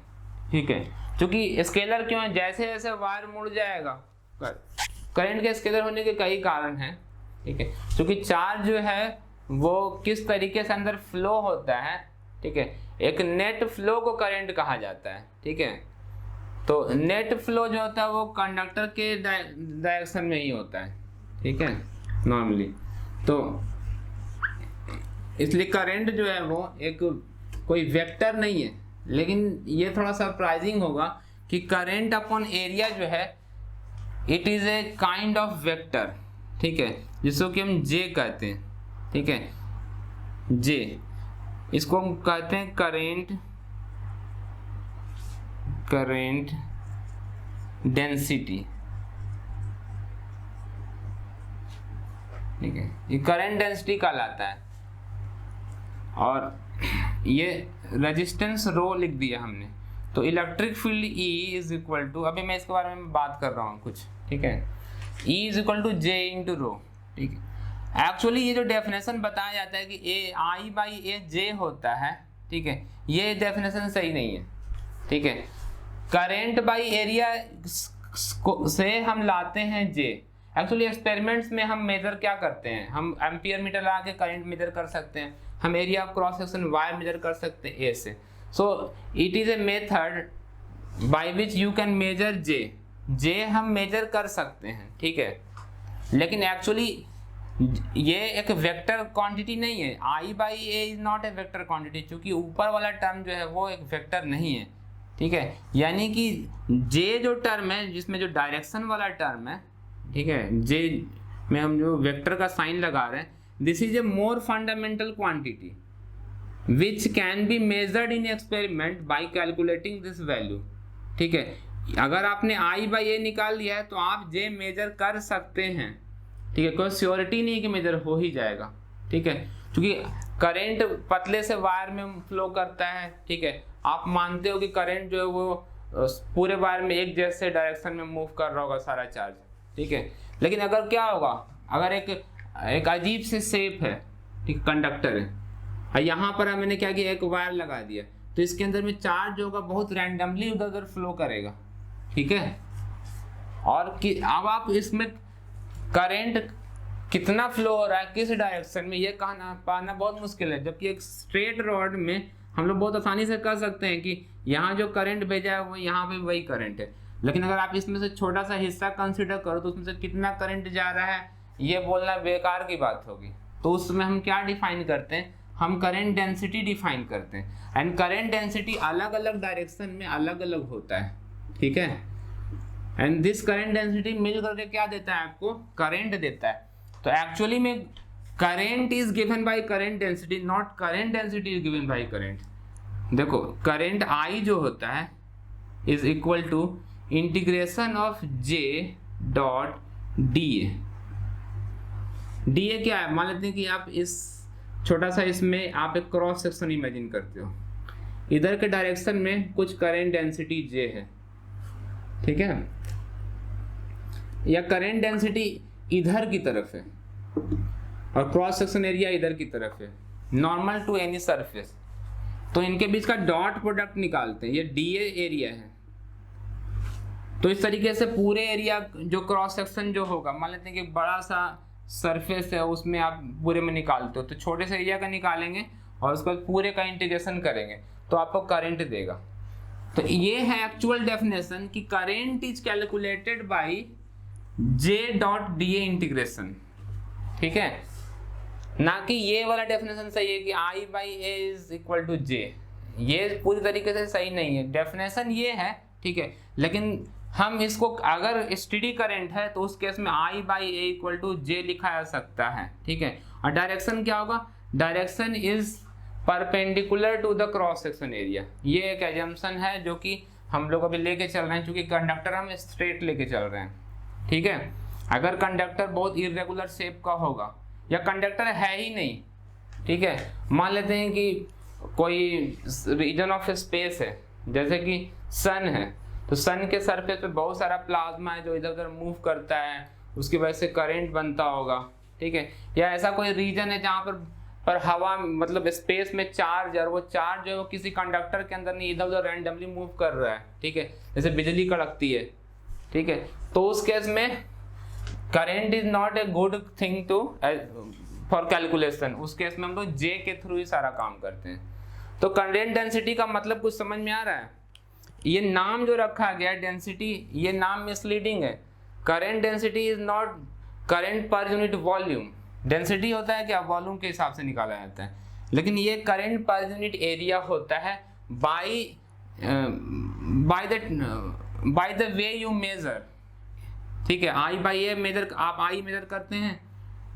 ठीक है, क्योंकि स्केलर क्यों है, जैसे जैसे वायर मुड़ जाएगा, करंट के स्केलर होने के कई कारण हैं, ठीक है, क्योंकि चार्ज जो है वो किस तरीके से अंदर फ्लो होता है, ठीक है, एक नेट फ्लो को करंट कहा जाता है, ठीक है। तो नेट फ्लो जो होता है वो कंडक्टर के डायरेक्शन में ही होता है, ठीक है, नॉर्मली। तो इसलिए करंट जो है वो एक कोई वेक्टर नहीं है, लेकिन ये थोड़ा सरप्राइजिंग होगा कि करंट अपॉन एरिया जो है it is a kind of vector, ठीक है, जिसको कि हम जे कहते हैं, ठीक है, जे, इसको हम कहते हैं करेंट डेंसिटी, ठीक है, ये करंट डेंसिटी कहलाता है। और ये रेजिस्टेंस रो लिख दिया हमने, तो electric field E is equal to, अभी मैं इसके बारे में बात कर रहा हूँ कुछ, ठीक है, E is equal to J into rho, ठीक है। एक्चुअली ये जो डेफिनेशन बताया जाता है कि ए आई बाई ए जे होता है, ठीक है, ये डेफिनेशन सही नहीं है, ठीक है। करेंट बाई एरिया से हम लाते हैं जे। एक्चुअली एक्सपेरिमेंट्स में हम मेजर क्या करते हैं, हम एम्पियर मीटर लगा के करंट मेजर कर सकते हैं, हम area of cross section wire measure कर सकते हैं ए से। So it is a method by which you can measure J हम मेजर कर सकते हैं, ठीक है, लेकिन एक्चुअली ये एक वेक्टर क्वांटिटी नहीं है। I by A is not a vector quantity, क्योंकि ऊपर वाला टर्म जो है वो एक वेक्टर नहीं है, ठीक है, यानी कि जे जो टर्म है जिसमें जो डायरेक्शन वाला टर्म है, ठीक है, जे में हम जो वेक्टर का साइन लगा रहे हैं, this is a more fundamental quantity which can be measured in experiment bye calculating this value, ठीक है। अगर आपने आई बाई ए निकाल लिया है तो आप जे मेजर कर सकते हैं, ठीक है, कोई श्योरिटी नहीं कि मेजर हो ही जाएगा, ठीक है, क्योंकि करंट पतले से वायर में फ्लो करता है, ठीक है, आप मानते हो कि करंट जो है वो पूरे वायर में एक जैसे डायरेक्शन में मूव कर रहा होगा सारा चार्ज, ठीक है, लेकिन अगर क्या होगा, अगर एक अजीब से शेप है, ठीक, कंडक्टर है, और यहाँ पर मैंने क्या किया, एक वायर लगा दिया, तो इसके अंदर में चार्ज होगा बहुत रैंडमली उधर उधर फ्लो करेगा, ठीक है, और अब आप इसमें करंट कितना फ्लो हो रहा है किस डायरेक्शन में, ये पाना बहुत मुश्किल है, जबकि एक स्ट्रेट रॉड में हम लोग बहुत आसानी से कर सकते हैं कि यहाँ जो करंट भेजा है वो यहाँ पे वही करंट है। लेकिन अगर आप इसमें से छोटा सा हिस्सा कंसिडर करो तो उसमें से कितना करंट जा रहा है ये बोलना बेकार की बात होगी। तो उसमें हम क्या डिफाइन करते हैं, हम करंट डेंसिटी डिफाइन करते हैं, एंड करंट डेंसिटी अलग अलग डायरेक्शन में अलग अलग होता है, ठीक है, एंड दिस करंट डेंसिटी मिल करके क्या देता है, आपको करंट देता है। तो एक्चुअली में current is given by current density, not current density is given by current. देखो करंट आई जो होता है is equal to integration of J dot D A. D A क्या है, मान लेते हैं कि आप इस छोटा सा इसमें आप एक क्रॉस सेक्शन इमेजिन करते हो, इधर के डायरेक्शन में कुछ करंट डेंसिटी जे है, ठीक है, या करंट डेंसिटी इधर की तरफ है और क्रॉस सेक्शन एरिया इधर की तरफ है, नॉर्मल टू एनी सरफेस, तो इनके बीच का डॉट प्रोडक्ट निकालते हैं, ये डीए एरिया है। तो इस तरीके से पूरे एरिया जो क्रॉस सेक्शन जो होगा, मान लेते हैं कि बड़ा सा सरफेस है उसमें आप पूरे में निकालते हो, तो छोटे से एरिया का निकालेंगे और उसके बाद पूरे का इंटीग्रेशन करेंगे तो आपको करंट देगा। तो ये है एक्चुअल डेफिनेशन कि current is calculated by J dot D a integration, ठीक है, ना कि ये वाला डेफिनेशन सही है कि I by A is equal to J, ये पूरी तरीके से सही नहीं है। डेफिनेशन ये है, ठीक है, लेकिन हम इसको अगर स्टेडी करंट है तो उस केस में आई बाई ए इक्वल टू जे लिखा जा सकता है, ठीक है, और डायरेक्शन क्या होगा, direction is perpendicular to the cross section area. ये एक एजम्पशन है जो कि हम लोग अभी लेके चल रहे हैं, क्योंकि कंडक्टर हम स्ट्रेट लेके चल रहे हैं, ठीक है। अगर कंडक्टर बहुत इरेगुलर शेप का होगा या कंडक्टर है ही नहीं, ठीक है, मान लेते हैं कि कोई रीजन ऑफ स्पेस है जैसे कि सन है, तो सन के सरफेस पे बहुत सारा प्लाज्मा है जो इधर उधर मूव करता है, उसकी वजह से करंट बनता होगा, ठीक है, या ऐसा कोई रीजन है जहाँ पर पर हवा मतलब स्पेस में चार्ज, और वो चार्ज जो है वो किसी कंडक्टर के अंदर नहीं, इधर उधर रैंडमली मूव कर रहा है, ठीक है, जैसे बिजली कड़कती है, ठीक है, तो उस केस में current is not a good thing to for calculation. उस केस में हम लोग जे के थ्रू ही सारा काम करते हैं। तो करंट डेंसिटी का मतलब कुछ समझ में आ रहा है? ये नाम जो रखा गया डेंसिटी, ये नाम मिसलीडिंग है। Current density is not current per unit volume. Density होता है क्या, वॉल्यूम के हिसाब से निकाला जाता है, लेकिन ये करंट पर यूनिट एरिया होता है by the way you measure, ठीक है। आई बाई ए मेजर, आप आई मेजर करते हैं,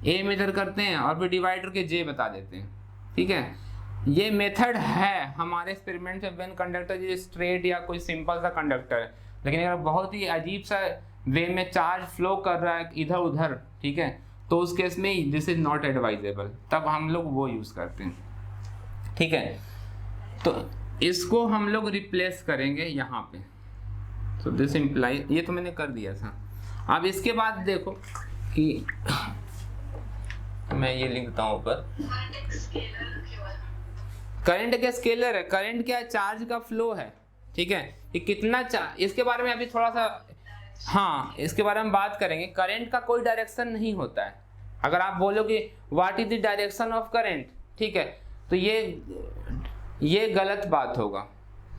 ए मेजर करते हैं और फिर डिवाइडर के जे बता देते हैं, ठीक है। ये मेथड है हमारे एक्सपेरिमेंट में व्हेन कंडक्टर इज स्ट्रेट या कोई सिंपल सा कंडक्टर है, लेकिन अगर बहुत ही अजीब सा वे में चार्ज फ्लो कर रहा है इधर उधर, ठीक है, तो उस केस में दिस इज नॉट एडवाइजेबल, तब हम लोग वो यूज करते हैं, ठीक है। तो इसको हम लोग रिप्लेस करेंगे यहाँ पे, तो दिस इम्प्लाई, ये तो मैंने कर दिया था। अब इसके बाद देखो कि मैं ये लिखता हूँ ऊपर, करंट क्या स्केलर है, करंट क्या चार्ज का फ्लो है, ठीक है, कि कितना चार्ज, इसके बारे में अभी थोड़ा सा, हाँ इसके बारे में बात करेंगे। करंट का कोई डायरेक्शन नहीं होता है। अगर आप बोलो कि what is the direction of current, ठीक है, तो ये गलत बात होगा,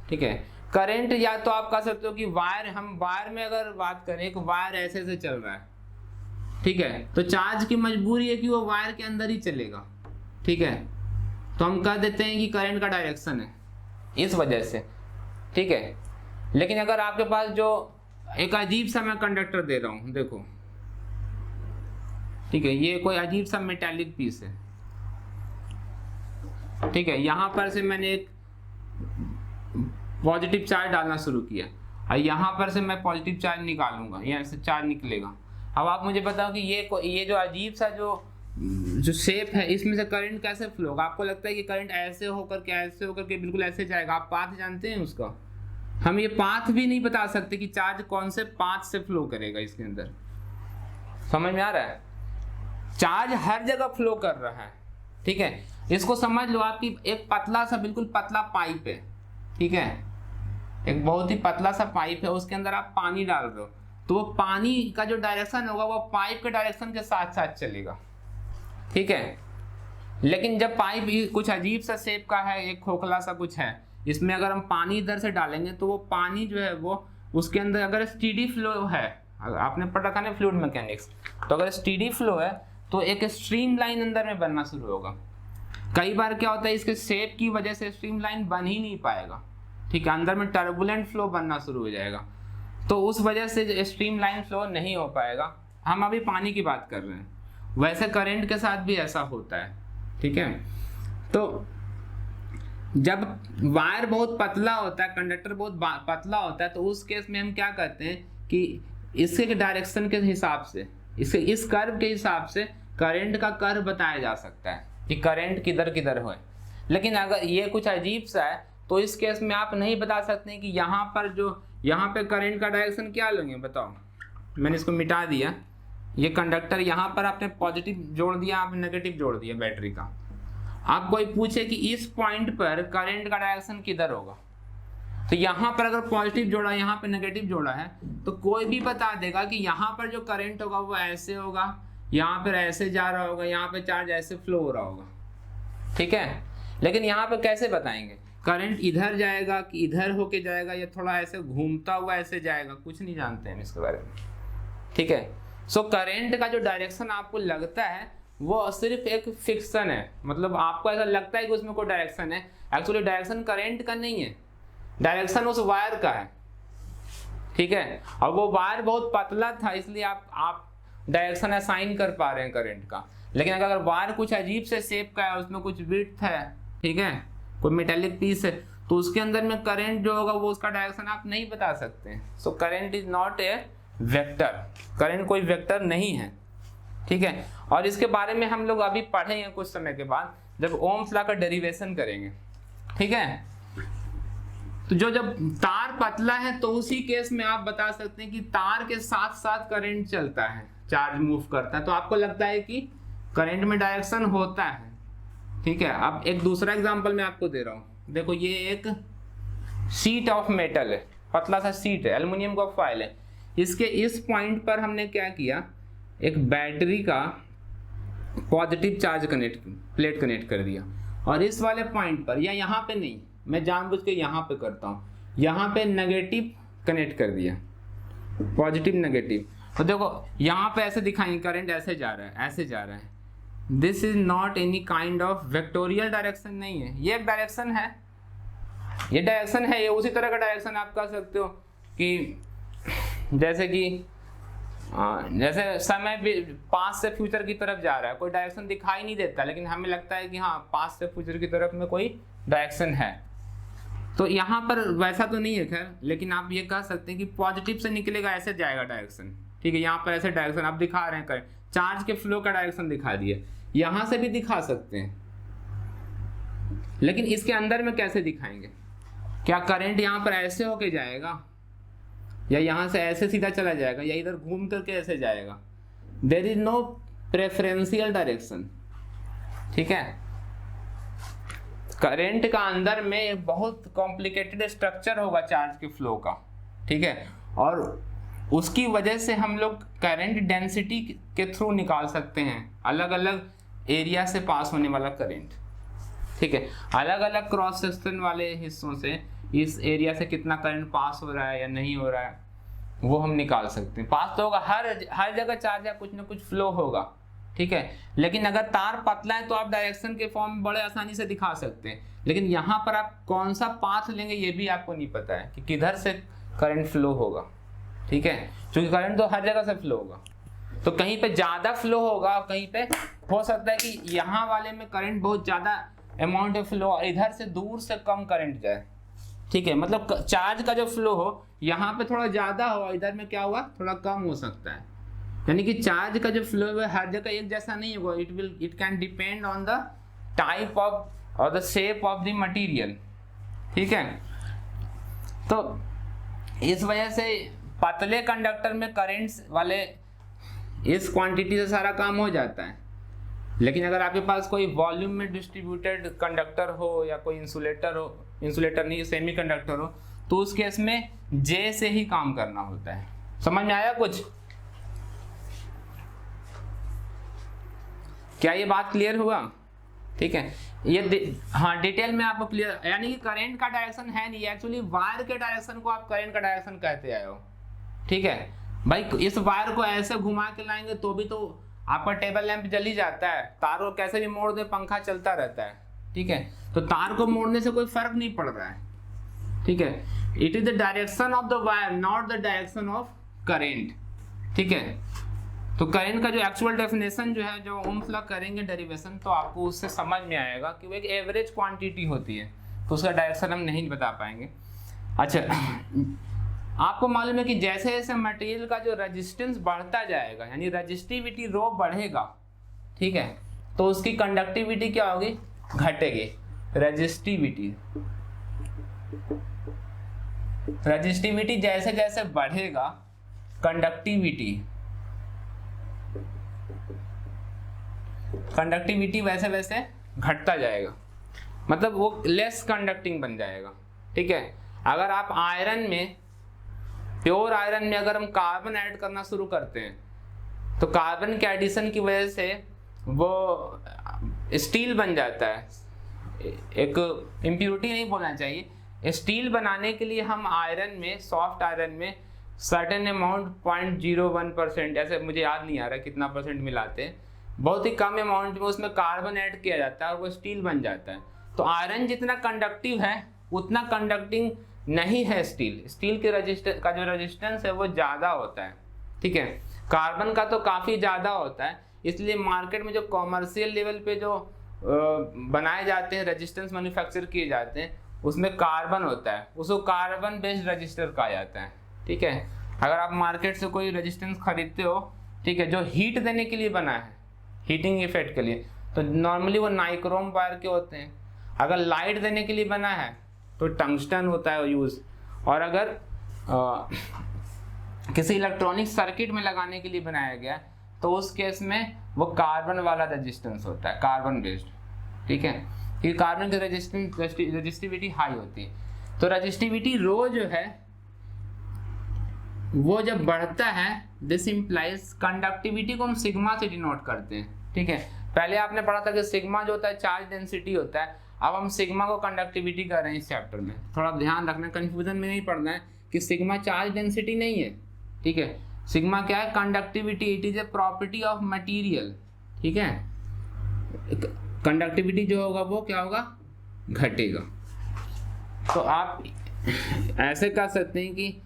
ठीक है। करंट या तो आप कह सकते हो कि वायर, हम वायर में अगर बात करें, एक वायर ऐसे से चल रहा है, ठीक है, तो चार्ज की मजबूरी है कि वो वायर के अंदर ही चलेगा, ठीक है, तो हम कह देते हैं कि करंट का डायरेक्शन है इस वजह से, ठीक है। लेकिन अगर आपके पास जो एक अजीब सा मैं कंडक्टर दे रहा हूं, देखो, ठीक है, ये कोई अजीब सा मेटालिक पीस है, ठीक है, यहां पर से मैंने एक पॉजिटिव चार्ज डालना शुरू किया और यहां पर से मैं पॉजिटिव चार्ज निकालूंगा, यहाँ से चार्ज निकलेगा। अब आप मुझे बताओ कि ये जो अजीब सा जो शेप है, इसमें से करंट कैसे फ्लो होगा? आपको लगता है कि करंट ऐसे होकर के बिल्कुल ऐसे जाएगा? आप पाथ जानते हैं उसका? हम ये पाथ भी नहीं बता सकते कि चार्ज कौन से पाथ से फ्लो करेगा इसके अंदर। समझ में आ रहा है? चार्ज हर जगह फ्लो कर रहा है, ठीक है। इसको समझ लो, आपकी एक पतला सा, बिल्कुल पतला पाइप है, ठीक है, एक बहुत ही पतला सा पाइप है, उसके अंदर आप पानी डाल रहे हो, तो वो पानी का जो डायरेक्शन होगा वो पाइप के डायरेक्शन के साथ साथ चलेगा, ठीक है। लेकिन जब पाइप कुछ अजीब सा शेप का है, एक खोखला सा कुछ है, इसमें अगर हम पानी इधर से डालेंगे तो वो पानी जो है वो उसके अंदर अगर स्टीडी फ्लो है, आपने पढ़ रखा है फ्लूइड मैकेनिक्स, तो अगर स्टीडी फ्लो है तो एक स्ट्रीम लाइन अंदर में बनना शुरू होगा। कई बार क्या होता है, इसके शेप की वजह से स्ट्रीम लाइन बन ही नहीं पाएगा, ठीक है, अंदर में टर्बुलेंट फ्लो बनना शुरू हो जाएगा, तो उस वजह से स्ट्रीम लाइन फ्लो नहीं हो पाएगा। हम अभी पानी की बात कर रहे हैं, वैसे करंट के साथ भी ऐसा होता है, ठीक है। तो जब वायर बहुत पतला होता है, कंडक्टर बहुत पतला होता है, तो उस केस में हम क्या करते हैं कि इसके डायरेक्शन के हिसाब से, इस कर्व के हिसाब से करंट का कर्व बताया जा सकता है कि करंट किधर किधर हो। लेकिन अगर ये कुछ अजीब सा है तो इस केस में आप नहीं बता सकते कि यहाँ पे करंट का डायरेक्शन क्या लेंगे, बताओ। मैंने इसको मिटा दिया, ये कंडक्टर यहाँ पर आपने पॉजिटिव जोड़ दिया, आपने नेगेटिव जोड़ दिया बैटरी का। आप कोई पूछे कि इस पॉइंट पर करंट का डायरेक्शन किधर होगा, तो यहाँ पर अगर पॉजिटिव जोड़ा, यहाँ पे नेगेटिव जोड़ा है, तो कोई भी बता देगा कि यहाँ पर जो करंट होगा वो ऐसे होगा, यहाँ पर ऐसे जा रहा होगा, यहाँ पे चार्ज ऐसे फ्लो हो रहा होगा, ठीक है। लेकिन यहाँ पे कैसे बताएंगे करंट इधर जाएगा कि इधर होके जाएगा या थोड़ा ऐसे घूमता हुआ ऐसे जाएगा, कुछ नहीं जानते हैं इसके बारे में, ठीक है। सो करंट का जो डायरेक्शन आपको लगता है वो सिर्फ एक फिक्शन है, मतलब आपको ऐसा लगता है कि उसमें कोई डायरेक्शन है, एक्चुअली डायरेक्शन करंट का नहीं है, डायरेक्शन उस वायर का है, ठीक है। और वो वायर बहुत पतला था इसलिए आप डायरेक्शन असाइन कर पा रहे हैं करंट का। लेकिन अगर वायर कुछ अजीब से शेप का है, उसमें कुछ विड्थ है, ठीक है, कोई मेटेलिक पीस है, तो उसके अंदर में करंट जो होगा वो उसका डायरेक्शन आप नहीं बता सकते। So current is not a vector, current कोई वेक्टर नहीं है, ठीक है। और इसके बारे में हम लोग अभी पढ़ेंगे कुछ समय के बाद, जब ओम्स लॉ का डेरिवेशन करेंगे, ठीक है। तो जब तार पतला है तो उसी केस में आप बता सकते हैं कि तार के साथ साथ करंट चलता है, चार्ज मूव करता है, तो आपको लगता है कि करंट में डायरेक्शन होता है, ठीक है, अब एक दूसरा एग्जांपल मैं आपको दे रहा हूँ। देखो ये एक शीट ऑफ मेटल है, पतला सा शीट है, एल्युमिनियम का फॉयल है। इसके इस पॉइंट पर हमने क्या किया, एक बैटरी का पॉजिटिव चार्ज प्लेट कनेक्ट कर दिया, और इस वाले पॉइंट पर या यहाँ पे नहीं, मैं जानबूझ के यहाँ पे करता हूँ, यहाँ पे नेगेटिव कनेक्ट कर दिया, पॉजिटिव नेगेटिव। तो देखो यहाँ पे ऐसे दिखाएंगे करंट ऐसे जा रहा है, ऐसे जा रहा है। This is not any kind of vectorial direction नहीं है, ये एक डायरेक्शन है, ये डायरेक्शन है, ये उसी तरह का डायरेक्शन आप कह सकते हो कि जैसे समय भी पास्ट से फ्यूचर की तरफ जा रहा है, कोई डायरेक्शन दिखाई नहीं देता, लेकिन हमें लगता है कि हाँ पास्ट से फ्यूचर की तरफ में कोई डायरेक्शन है। तो यहाँ पर वैसा तो नहीं है खैर, लेकिन आप ये कह सकते हैं कि पॉजिटिव से निकलेगा ऐसे जाएगा डायरेक्शन, ठीक है। यहाँ पर ऐसे डायरेक्शन आप दिखा रहे हैं, करंट चार्ज के फ्लो का डायरेक्शन दिखा दिए, यहाँ से भी दिखा सकते हैं, लेकिन इसके अंदर में कैसे दिखाएंगे? क्या करंट यहाँ पर ऐसे होके जाएगा, या यहाँ से ऐसे सीधा चला जाएगा, या इधर घूम करके ऐसे जाएगा? There is no preferential direction, ठीक है। करंट का अंदर में एक बहुत कॉम्प्लिकेटेड स्ट्रक्चर होगा चार्ज के फ्लो का, ठीक है, और उसकी वजह से हम लोग करंट डेंसिटी के थ्रू निकाल सकते हैं अलग अलग एरिया से पास होने वाला करंट, ठीक है। अलग अलग क्रॉस सेक्शन वाले हिस्सों से इस एरिया से कितना करंट पास हो रहा है या नहीं हो रहा है, वो हम निकाल सकते हैं। पास तो होगा, हर जगह चार्ज या कुछ ना कुछ फ्लो होगा, ठीक है। लेकिन अगर तार पतला है तो आप डायरेक्शन के फॉर्म में बड़े आसानी से दिखा सकते हैं, लेकिन यहाँ पर आप कौन सा पाथ लेंगे ये भी आपको नहीं पता है कि किधर से करंट फ्लो होगा, ठीक है, क्योंकि करंट तो हर जगह से फ्लो होगा। तो कहीं पे ज़्यादा फ्लो होगा, कहीं पे हो सकता है कि यहाँ वाले में करंट बहुत ज़्यादा अमाउंट ऑफ फ्लो, इधर से दूर से कम करंट जाए, ठीक है। मतलब चार्ज का जो फ्लो हो यहाँ पे थोड़ा ज़्यादा हो, इधर में क्या हुआ थोड़ा कम हो सकता है। यानी कि चार्ज का जो फ्लो है हर जगह एक जैसा नहीं होगा, it can depend on the type of और the shape of the material, ठीक है। तो इस वजह से पतले कंडक्टर में करंट्स वाले इस क्वांटिटी से सारा काम हो जाता है। लेकिन अगर आपके पास कोई वॉल्यूम में डिस्ट्रीब्यूटेड कंडक्टर हो या कोई इंसुलेटर नहीं सेमीकंडक्टर हो, तो उस केस में जे से ही काम करना होता है। समझ में आया कुछ? क्या ये बात क्लियर हुआ? ठीक है, ये हाँ डिटेल में आपको क्लियर, यानी कि करंट का डायरेक्शन है नहीं, एक्चुअली वायर के डायरेक्शन को आप करंट का डायरेक्शन कहते आए हो, ठीक है भाई। इस वायर को ऐसे घुमा के लाएंगे तो भी तो आपका टेबल लैंप जल ही जाता है, तार को कैसे भी मोड़ दे पंखा चलता रहता है, ठीक है। तो तार को मोड़ने से कोई फर्क नहीं पड़ रहा है, ठीक है। It is the direction of the wire, not the direction of current, ठीक है। तो करंट का जो एक्चुअल डेफिनेशन जो है, जो ओम्स लॉ करेंगे डेरिवेशन, तो आपको उससे समझ में आएगा कि वो एक एवरेज क्वांटिटी होती है, तो उसका डायरेक्शन हम नहीं बता पाएंगे। अच्छा, आपको मालूम है कि जैसे जैसे मटेरियल का जो रेजिस्टेंस बढ़ता जाएगा, यानी रेजिस्टिविटी रो बढ़ेगा, ठीक है, तो उसकी कंडक्टिविटी क्या होगी? घटेगी। रेजिस्टिविटी जैसे जैसे बढ़ेगा, कंडक्टिविटी वैसे वैसे घटता जाएगा, मतलब वो लेस कंडक्टिंग बन जाएगा, ठीक है। अगर आप आयरन में, प्योर आयरन में अगर हम कार्बन ऐड करना शुरू करते हैं, तो कार्बन के एडिशन की वजह से वो स्टील बन जाता है। एक इम्प्योरिटी नहीं बोलना चाहिए, स्टील बनाने के लिए हम आयरन में, सॉफ्ट आयरन में सर्टेन अमाउंट 0.01%, ऐसे मुझे याद नहीं आ रहा कितना परसेंट मिलाते हैं, बहुत ही कम अमाउंट में उसमें कार्बन ऐड किया जाता है और वो स्टील बन जाता है। तो आयरन जितना कंडक्टिव है उतना कंडक्टिंग नहीं है स्टील के का जो रेजिस्टेंस है वो ज़्यादा होता है, ठीक है। कार्बन का तो काफ़ी ज़्यादा होता है, इसलिए मार्केट में जो कॉमर्शियल लेवल पे जो बनाए जाते हैं, रेजिस्टेंस मैन्युफैक्चर किए जाते हैं, उसमें कार्बन होता है, उसको कार्बन बेस्ड रजिस्टर कहा जाता है, ठीक है। अगर आप मार्केट से कोई रेजिस्टेंस खरीदते हो, ठीक है, जो हीट देने के लिए बना है, हीटिंग इफेक्ट के लिए, तो नॉर्मली वो नाइक्रोम वायर के होते हैं। अगर लाइट देने के लिए बना है तो टंगस्टन होता है यूज़, और अगर किसी इलेक्ट्रॉनिक सर्किट में लगाने के लिए बनाया गया तो उस केस में वो कार्बन वाला रेजिस्टेंस होता है, कार्बन बेस्ड, ठीक है, क्योंकि कार्बन की रेजिस्टिविटी हाई होती है। तो रेजिस्टिविटी रो जो है वो जब बढ़ता है, दिस इंप्लाइज कंडक्टिविटी को हम सिग्मा से डिनोट करते हैं। ठीक है, पहले आपने पढ़ा था कि सिग्मा जो होता है चार्ज डेंसिटी होता है, अब हम सिग्मा को कंडक्टिविटी कर रहे हैं इस चैप्टर में। थोड़ा ध्यान रखना, कंफ्यूजन में नहीं पड़ना है कि सिग्मा चार्ज डेंसिटी नहीं है। ठीक है, सिग्मा क्या है? Conductivity, it is a property of material. ठीक है, कंडक्टिविटी जो होगा वो क्या होगा? घटेगा। तो आप ऐसे कर सकते हैं कि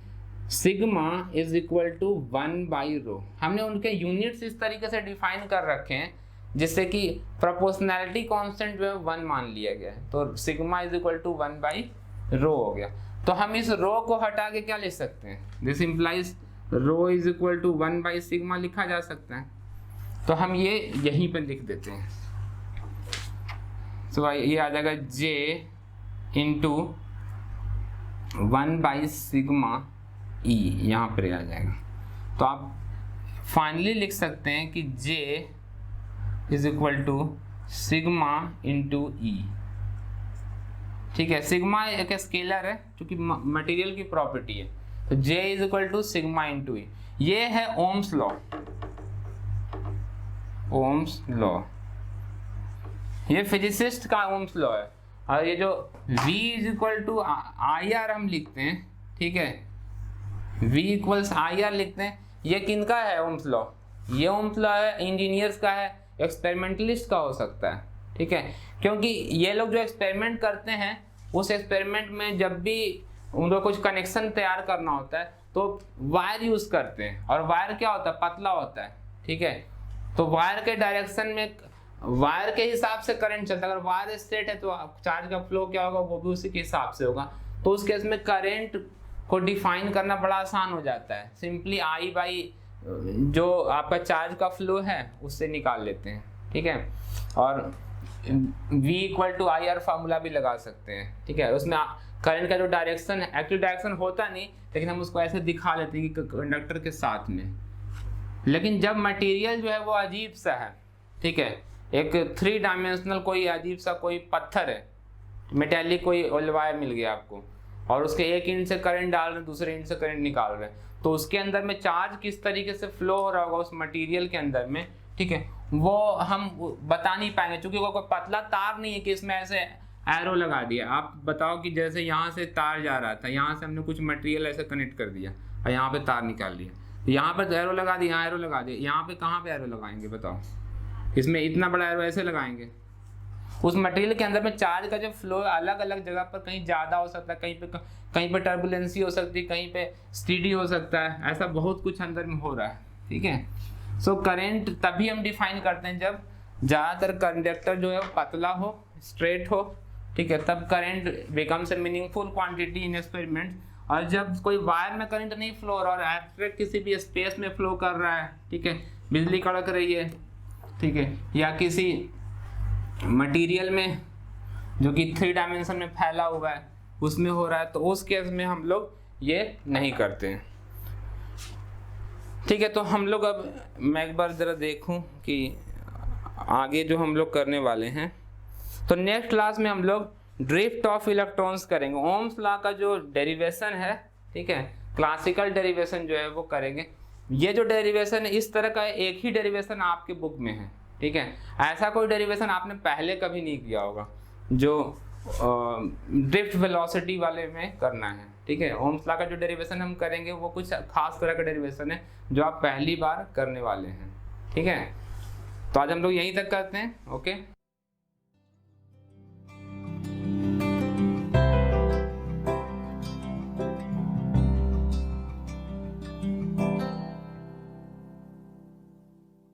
सिग्मा इज इक्वल टू 1/ρ। हमने उनके यूनिट्स इस तरीके से डिफाइन कर रखे हैं जिससे कि प्रोपोर्शनैलिटी कांस्टेंट जो है 1 मान लिया गया है। तो सिग्मा इज इक्वल टू 1/ρ हो गया। तो हम इस रो को हटा के क्या लिख सकते हैं? This implies rho is equal to 1/σ लिखा जा सकता है। तो हम ये यहीं पर लिख देते हैं। तो ये आ जाएगा J इंटू 1/σ E, यहाँ पर आ जाएगा। तो आप फाइनली लिख सकते हैं कि J is equal to sigma into E। ठीक है, सिग्मा एक स्केलर है क्योंकि मटेरियल की प्रॉपर्टी है। तो J is equal to sigma into E। ये है ओम्स लॉ, ओम्स लॉ, ये फिजिसिस्ट का ओम्स लॉ है। और ये जो V is equal to IR हम लिखते हैं, ठीक है, V इक्वल्स IR लिखते हैं, ये किनका है ओम्स लॉ? ये ओम्स लॉ है इंजीनियर्स का है, एक्सपेरिमेंटलिस्ट का हो सकता है। ठीक है, क्योंकि ये लोग जो एक्सपेरिमेंट करते हैं उस एक्सपेरिमेंट में जब भी उनको कुछ कनेक्शन तैयार करना होता है तो वायर यूज करते हैं, और वायर क्या होता है? पतला होता है। ठीक है, तो वायर के डायरेक्शन में वायर के हिसाब से करंट चलता है। अगर वायर स्ट्रेट है तो चार्ज का फ्लो क्या होगा वो भी उसी के हिसाब से होगा। तो उस केस में करंट को डिफाइन करना बड़ा आसान हो जाता है। सिंपली I/, जो आपका चार्ज का फ्लो है उससे निकाल लेते हैं। ठीक है, और V equal to IR formula भी लगा सकते हैं। ठीक है, उसमें करंट का जो डायरेक्शन है, एक्चुअल डायरेक्शन होता नहीं, लेकिन हम उसको ऐसे दिखा लेते हैं कि कंडक्टर के साथ में। लेकिन जब मटेरियल जो है वो अजीब सा है, ठीक है, एक 3 डायमेंशनल कोई अजीब सा कोई पत्थर है, मेटेलिक कोई वायर मिल गया आपको, और उसके एक एंड से करंट डाल रहे हैं, दूसरे एंड से करंट निकाल रहे हैं, तो उसके अंदर में चार्ज किस तरीके से फ्लो हो रहा होगा उस मटेरियल के अंदर में, ठीक है, वो हम बता नहीं पाएंगे क्योंकि वो कोई पतला तार नहीं है कि इसमें ऐसे एरो लगा दिया। आप बताओ कि जैसे यहाँ से तार जा रहा था, यहाँ से हमने कुछ मटेरियल ऐसे कनेक्ट कर दिया और यहाँ पे तार निकाल लिया, यहाँ पर तो एरो लगा दिया, यहाँ एरो लगा दिया, यहाँ पे कहाँ पे एरो लगाएंगे बताओ? इसमें इतना बड़ा एरो ऐसे लगाएंगे। उस मटेरियल के अंदर में चार्ज का जो फ्लो अलग अलग जगह पर कहीं ज़्यादा हो सकता है, कहीं पे टर्बुलेंसी हो सकती है, कहीं पे स्टीडी हो सकता है, ऐसा बहुत कुछ अंदर में हो रहा है। ठीक है, सो करंट तभी हम डिफाइन करते हैं जब ज़्यादातर कंडक्टर जो है पतला हो, स्ट्रेट हो, ठीक है, तब current becomes a meaningful quantity in experiment. और जब कोई वायर में करंट नहीं फ्लो हो रहा और एब्स्ट्रैक्ट किसी भी स्पेस में फ्लो कर रहा है, ठीक है, बिजली कड़क रही है, ठीक है, या किसी मटेरियल में जो कि 3 डायमेंशन में फैला हुआ है उसमें हो रहा है, तो उस केस में हम लोग ये नहीं करते हैं। ठीक है, तो हम लोग अब मैं एक बार ज़रा देखूं कि आगे जो हम लोग करने वाले हैं, तो नेक्स्ट क्लास में हम लोग ड्रिफ्ट ऑफ इलेक्ट्रॉन्स करेंगे। ओम्स लॉ का जो डेरिवेशन है, ठीक है, क्लासिकल डेरिवेशन जो है वो करेंगे। ये जो डेरिवेशन है इस तरह का एक ही डेरिवेशन आपके बुक में है, ठीक है, ऐसा कोई डेरिवेशन आपने पहले कभी नहीं किया होगा जो ड्रिफ्ट वेलोसिटी वाले में करना है। ठीक है, ओम्स लॉ का जो डेरिवेशन हम करेंगे वो कुछ खास तरह का डेरिवेशन है जो आप पहली बार करने वाले हैं। ठीक है, तो आज हम लोग यहीं तक करते हैं। ओके।